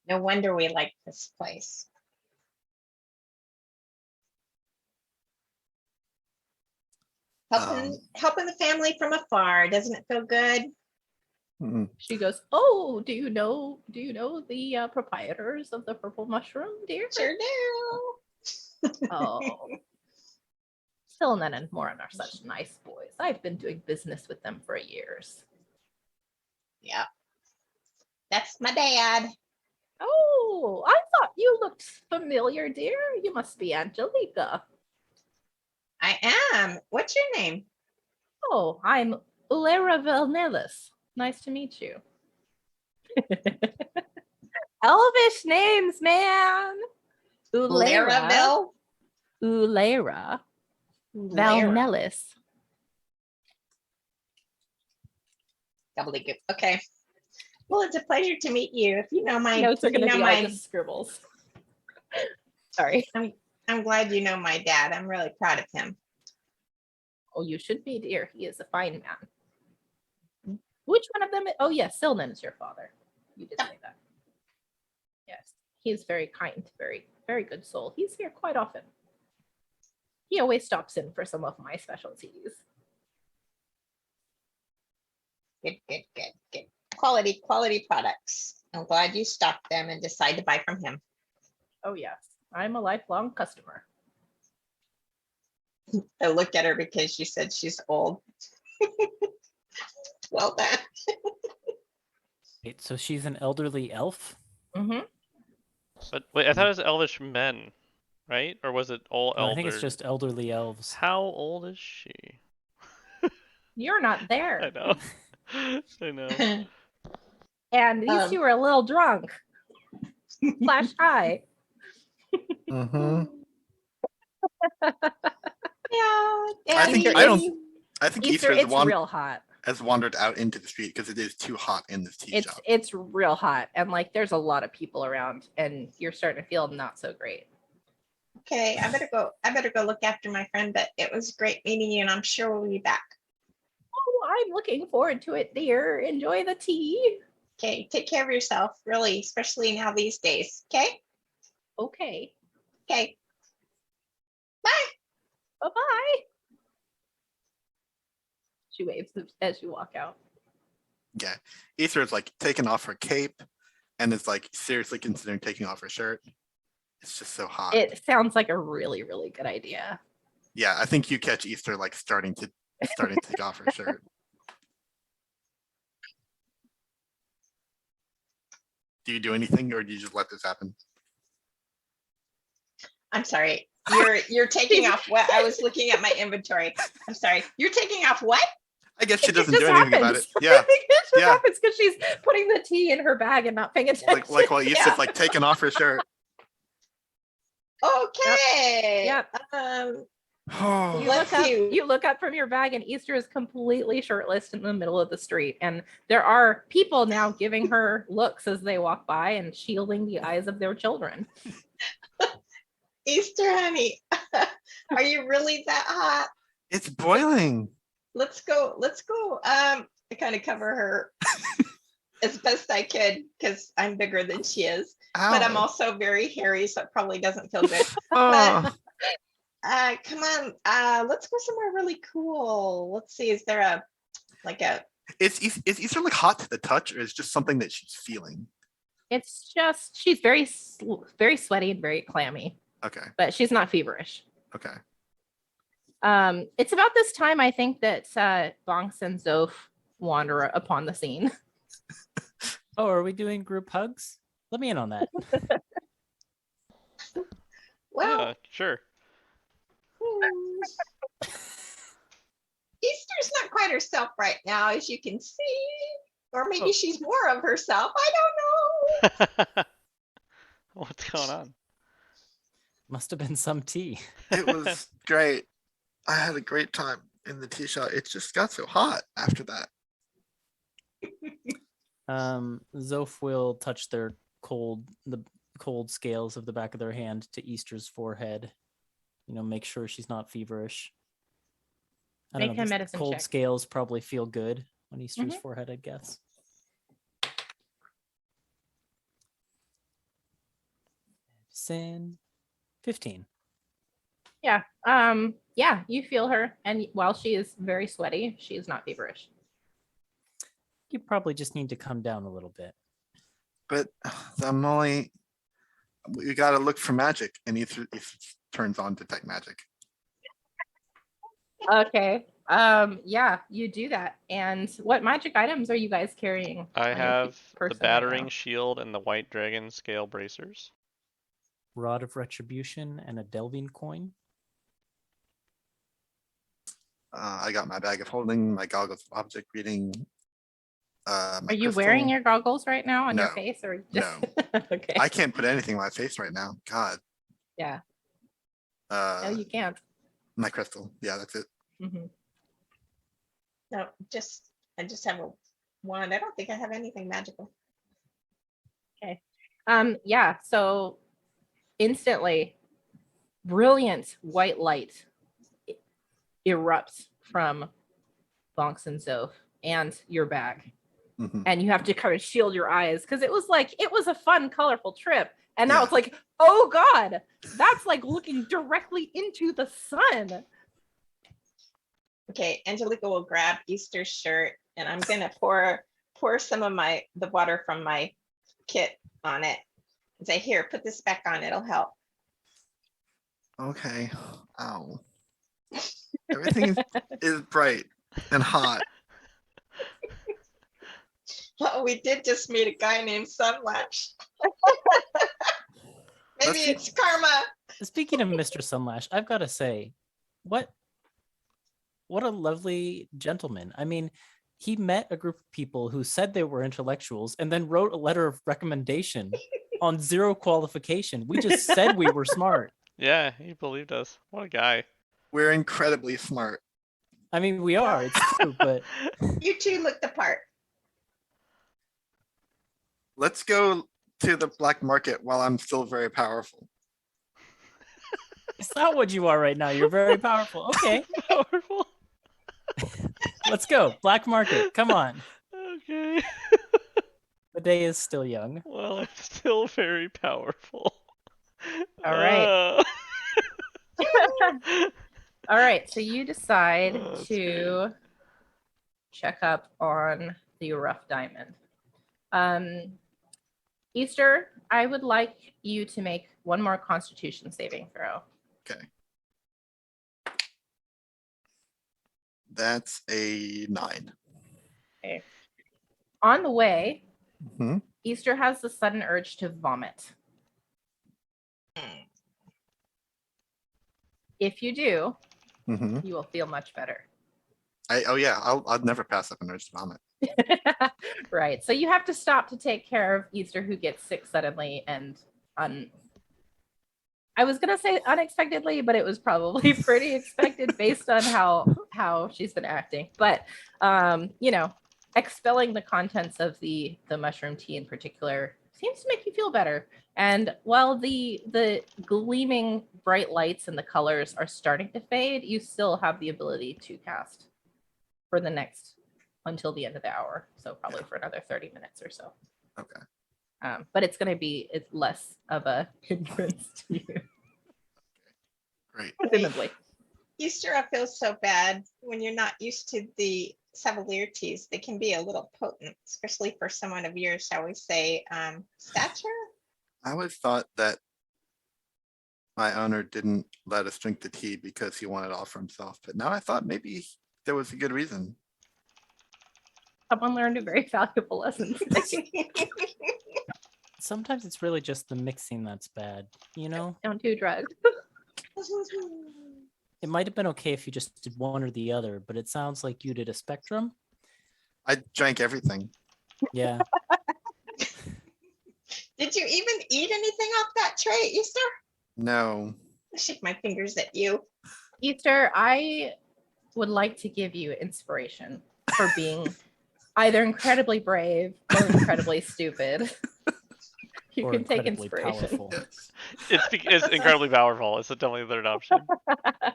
No wonder we like this place. Helping the family from afar. Doesn't it feel good? Mm. She goes, "Oh, do you know the proprietors of the purple mushroom, dear?" Sure do. Oh, Silnan and Morin are such nice boys. I've been doing business with them for years. Yeah. That's my dad. Oh, I thought you looked familiar, dear. You must be Angelica. I am. What's your name? Oh, I'm Ulera Velnelis. Nice to meet you. Elvish names, man. Ulera. Laraville? Ulera Lara. Valnelis. Gobbledygook. Okay. Well, it's a pleasure to meet you. If you know my Notes are if you going to know be all my just scribbles. Sorry. I'm glad you know my dad. I'm really proud of him. Oh, you should be, dear. He is a fine man. Which one of them? Oh, yes, Silnan is your father. You did say that. Yes, he is very kind, very, very good soul. He's here quite often. He always stops in for some of my specialties. Good, good, good, good. Quality products. I'm glad you stocked them and decided to buy from him. Oh, yes, I'm a lifelong customer. I looked at her because she said she's old. Well done. Wait, so she's an elderly elf? Mm-hmm. But wait, I thought it was elvish men, right? Or was it all No, elder? I think it's just elderly elves. How old is she? You're not I there. know. I know. And these two are a little drunk. Flash high. Mm-hmm. Yeah. I think Easter I is- don't. I think Easter, Easter it's real hot. has wandered out into the street because it is too hot in this tea shop. It's real hot. And like there's a lot of people around and you're starting to feel not so great. Okay, I better go look after my friend, but it was great meeting you and I'm sure we'll be back. Oh, I'm looking forward to it, dear. Enjoy the tea. Okay, take care of yourself, really, especially now these days. Okay? Okay. Okay. Bye. Bye-bye. She waves as you walk out. Yeah, Easter is like taking off her cape, and is like seriously considering taking off her shirt. It's just so hot. It sounds like a really, really good idea. Yeah, I think you catch Easter like starting to take off her shirt. Do you do anything, or do you just let this happen? I'm sorry. You're taking off what? I was looking at my inventory. I'm sorry. You're taking off what? I guess she It doesn't just do anything about it. happens. Yeah, it just yeah. happens because she's putting the tea in her bag and not paying attention. like while Easter's Yeah. like taking off her shirt. Okay. Yep. Oh, Let's see. You look up from your bag and Easter is completely shirtless in the middle of the street. And there are people now giving her looks as they walk by and shielding the eyes of their children. Easter, honey, are you really that hot? it's boiling. Let's go. I kind of cover her as best I could because I'm bigger than she is, but I'm Ow. also very hairy, so it probably doesn't feel good. Oh, Come on, let's go somewhere really cool. Let's see, is there a is Easter like hot to the touch, or is it just something that she's feeling? It's just, she's very, very sweaty and very clammy, Okay, but she's not feverish. okay. It's about this time, I think, that Bonks and Zoph wander upon the scene. Oh, are we doing group hugs? Let me in on that. well, Yeah, sure. Easter's not quite herself right now, as you can see, or maybe Oh. she's more of herself. I don't know. What's going on? Must have been some tea. It was great. I had a great time in the tea shop. It just got so hot after that. Zoph will touch the cold scales of the back of their hand to Easter's forehead. Make sure she's not feverish. I don't Make know, a the medicine cold check. scales probably feel good on Easter's Mhm. forehead, I guess. Sin 15. Yeah. Yeah, you feel her. And while she is very sweaty, she is not feverish. you probably just need to come down a little bit. But I'm only. We gotta look for magic, and he turns on detect magic. Okay. Yeah, you do that. And what magic items are you guys carrying? I on your have the person right battering now? shield and the white dragon scale bracers. Rod of Retribution and a Delving coin. I got my bag of holding, my goggles of object reading. Are you wearing your goggles right now on your No. face or just No. okay? I can't put anything on my face right now. God. Yeah. No, you can't. My crystal. Yeah, that's it. Mhm. No, I just have a wand. I don't think I have anything magical. Yeah, so instantly brilliant white light erupts from Bonks and Zoph and your bag. Mhm. And you have to kind of shield your eyes because it was a fun, colorful trip. And now Yeah. it's like, oh God, that's like looking directly into the sun. Okay, Angelica will grab Easter's shirt and I'm gonna pour some of the water from my kit on it. And say, here, put this back on, it'll help. Okay. Ow. Everything is bright and hot. Oh, we did just meet a guy named Sunlash. Maybe Let's- it's karma. Speaking of Mr. Sunlash, I've got to say, what a lovely gentleman. I mean, he met a group of people who said they were intellectuals and then wrote a letter of recommendation on 0 qualification. We just said we were smart. Yeah, he believed us. What a guy. We're incredibly smart. I mean, we are. It's true, but You two look the part. Let's go to the black market while I'm still very powerful. it's not what you are right now. You're very powerful. Okay, Powerful. let's go. Black market. Come on. Okay. The day is still young. Well, I'm still very powerful. All right. All right, so you decide Oh, that's to check up on the rough diamond. Easter, I would like you to make one more Constitution saving throw. Okay. That's a 9. On the way, Mhm. Easter has the sudden urge to vomit. If you do, Mhm. you will feel much better. I'll never pass up an urge to vomit. Right. So you have to stop to take care of Easter, who gets sick suddenly and I was gonna say unexpectedly, but it was probably pretty expected based on how she's been acting. But expelling the contents of the mushroom tea in particular seems to make you feel better. And while the gleaming bright lights and the colors are starting to fade, you still have the ability to cast for the next until the end of the hour. So probably for another 30 minutes or so. Okay. But it's less of a hindrance to you, Great. presumably. Easter, I feel so bad when you're not used to the Savalier teas. They can be a little potent, especially for someone of your, shall we say, stature. I always thought that my owner didn't let us drink the tea because he wanted all for himself. But now I thought maybe there was a good reason. Someone learned a very valuable lesson today. Sometimes it's really just the mixing that's bad, you know? Don't do drugs. It might have been okay if you just did one or the other, but it sounds like you did a spectrum. I drank everything. Yeah. Did you even eat anything off that tray, Easter? No. I shake my fingers at you. Easter, I would like to give you inspiration for being either incredibly brave or incredibly stupid. You Or can take incredibly inspiration. powerful. Yes. It's incredibly powerful. It's definitely the third option.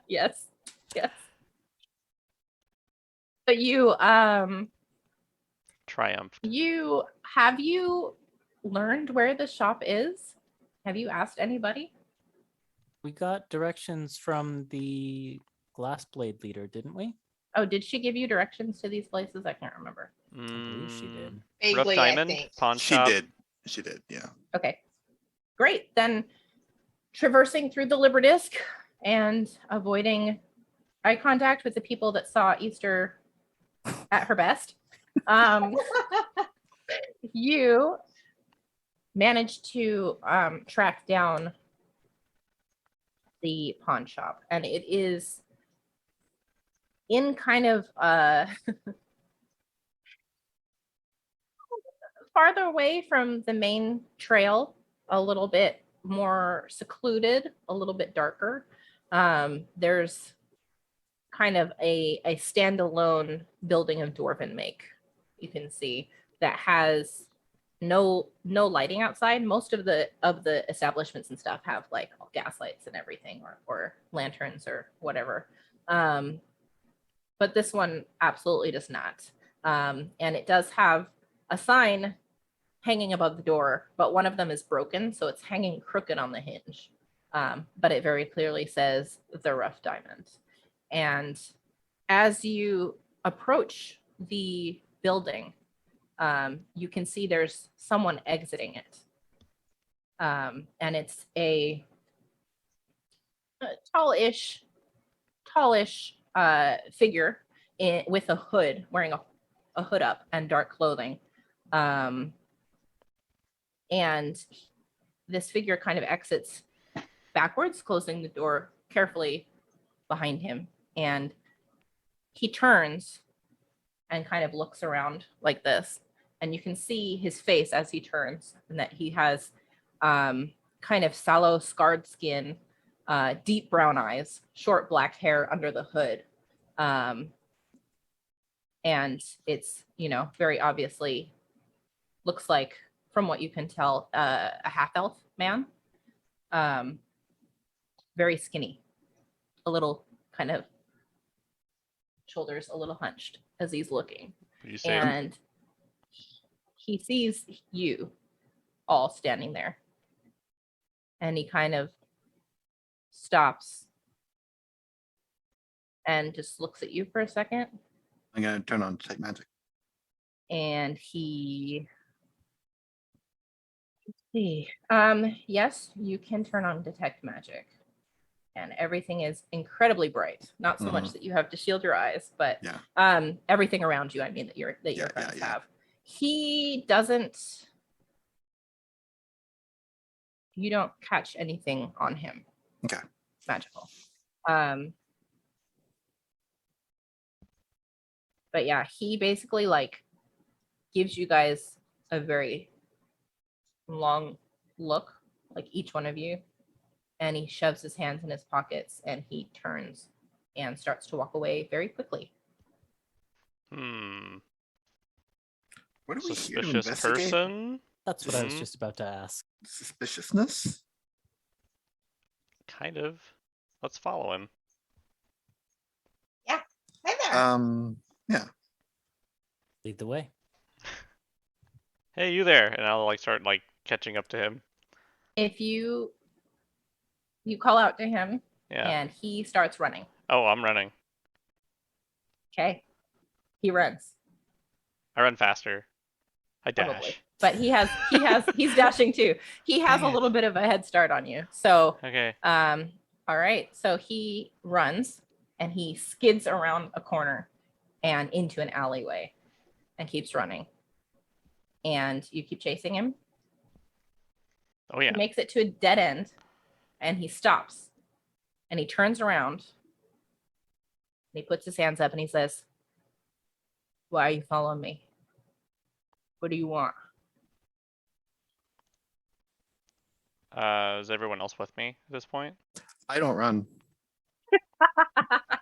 Yes. Yes. So you Triumphed. have you learned where the shop is? Have you asked anybody? We got directions from the Glassblade leader, didn't we? Oh, did she give you directions to these places? I can't remember. I believe she did. Rough Vaguely, I Diamond, think. pawn She shop. did. She did. Yeah. Okay, great. Then traversing through the Liberdisc and avoiding eye contact with the people that saw Easter at her best, you managed to track down the pawn shop, and it is in kind of farther away from the main trail, a little bit more secluded, a little bit darker. There's kind of a standalone building of dwarven make, you can see, that has no lighting outside. Most of the establishments and stuff have like gas lights and everything, or lanterns or whatever. But this one absolutely does not. And it does have a sign hanging above the door, but one of them is broken, so it's hanging crooked on the hinge. But it very clearly says the Rough Diamond. And as you approach the building, you can see there's someone exiting it. And it's a tallish figure with a hood, wearing a hood up and dark clothing. And this figure kind of exits backwards, closing the door carefully behind him. And he turns and kind of looks around like this. And you can see his face as he turns, and that he has kind of sallow, scarred skin, deep brown eyes, short black hair under the hood. And it's, very obviously looks like, from what you can tell, a half-elf man. Very skinny, a little kind of shoulders a little hunched as he's looking. Would you say And he sees you all standing there. And he kind of stops and just looks at you for a second. I'm gonna turn on detect magic. And he, let's see. Yes, you can turn on detect magic. And everything is incredibly bright. Not so much that you have to shield your eyes, but Yeah. everything around you, I mean, that your friends have. He doesn't. You don't catch anything on him. Okay. Magical. But yeah, he basically like gives you guys a very long look, like each one of you, and he shoves his hands in his pockets and he turns and starts to walk away very quickly. What are we here to suspicious investigate? person? That's what I was Mhm. just about to ask. Suspiciousness? Kind of. Let's follow him. Hi there. Yeah. Lead the way. Hey, you there? And I'll start catching up to him. If you call out to him, Yeah. and he starts running. Oh, I'm running. Okay. He runs. I run faster. I dash. Probably. But he's dashing too. He has a little bit of a head start on you. So Okay. all right. So he runs and he skids around a corner and into an alleyway and keeps running. And you keep chasing him. Oh yeah. He makes it to a dead end and he stops and he turns around and he puts his hands up and he says, "Why are you following me? What do you want?" Is everyone else with me at this point? I don't run.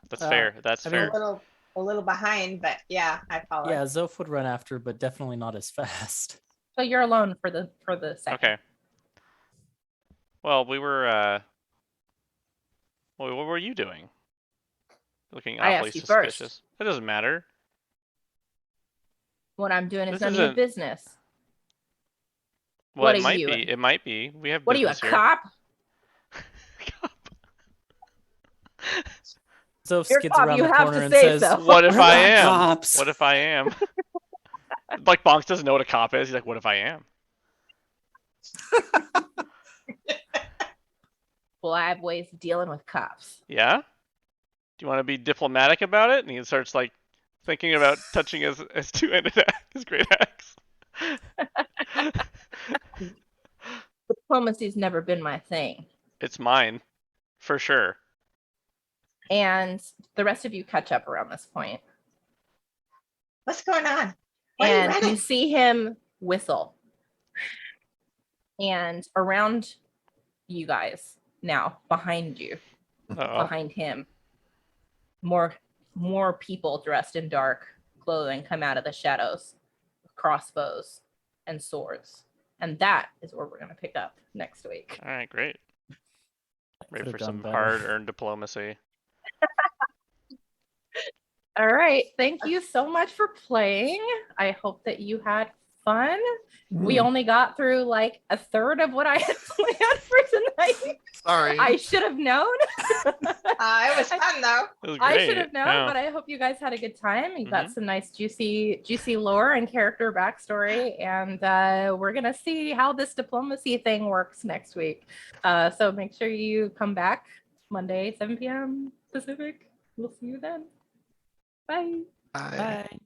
That's fair. That's I mean, fair. A little behind, but yeah, I follow. Yeah, Zoph would run after, but definitely not as fast. So you're alone for the second. Okay. Well, we were. What were you doing? Looking I awfully asked you first. suspicious. It doesn't matter. What I'm doing is This none of your isn't- business. Well, What it are might you? be. It might be. We have What are you, a business here. cop? Zoph You're a skids cop, around you the have corner to and say says, so. What if "We're I not am? cops." What if I am? like Bonks doesn't know what a cop is. He's like, what if I am? Well, I have ways of dealing with cops. Yeah? Do you want to be diplomatic about it? And he starts like thinking about touching his two-handed his great axe. Diplomacy's never been my thing. It's mine, for sure. And the rest of you catch up around this point. What's going on? What are you And you running? see him whistle. And around you guys now, behind you, Uh-oh. behind him, more people dressed in dark clothing come out of the shadows with crossbows and swords. And that is where we're going to pick up next week. All right, great. Ready Could've for done some better. hard-earned diplomacy. All right. Thank you so much for playing. I hope that you had fun. We only got through like a third of what I had planned for tonight. Sorry. I should have known. It was fun though. It was I great. should have known, Yeah. but I hope you guys had a good time. You got Mhm. some nice juicy lore and character backstory, and we're gonna see how this diplomacy thing works next week. So make sure you come back Monday, 7 p.m. Pacific. We'll see you then. Bye. Bye. Bye.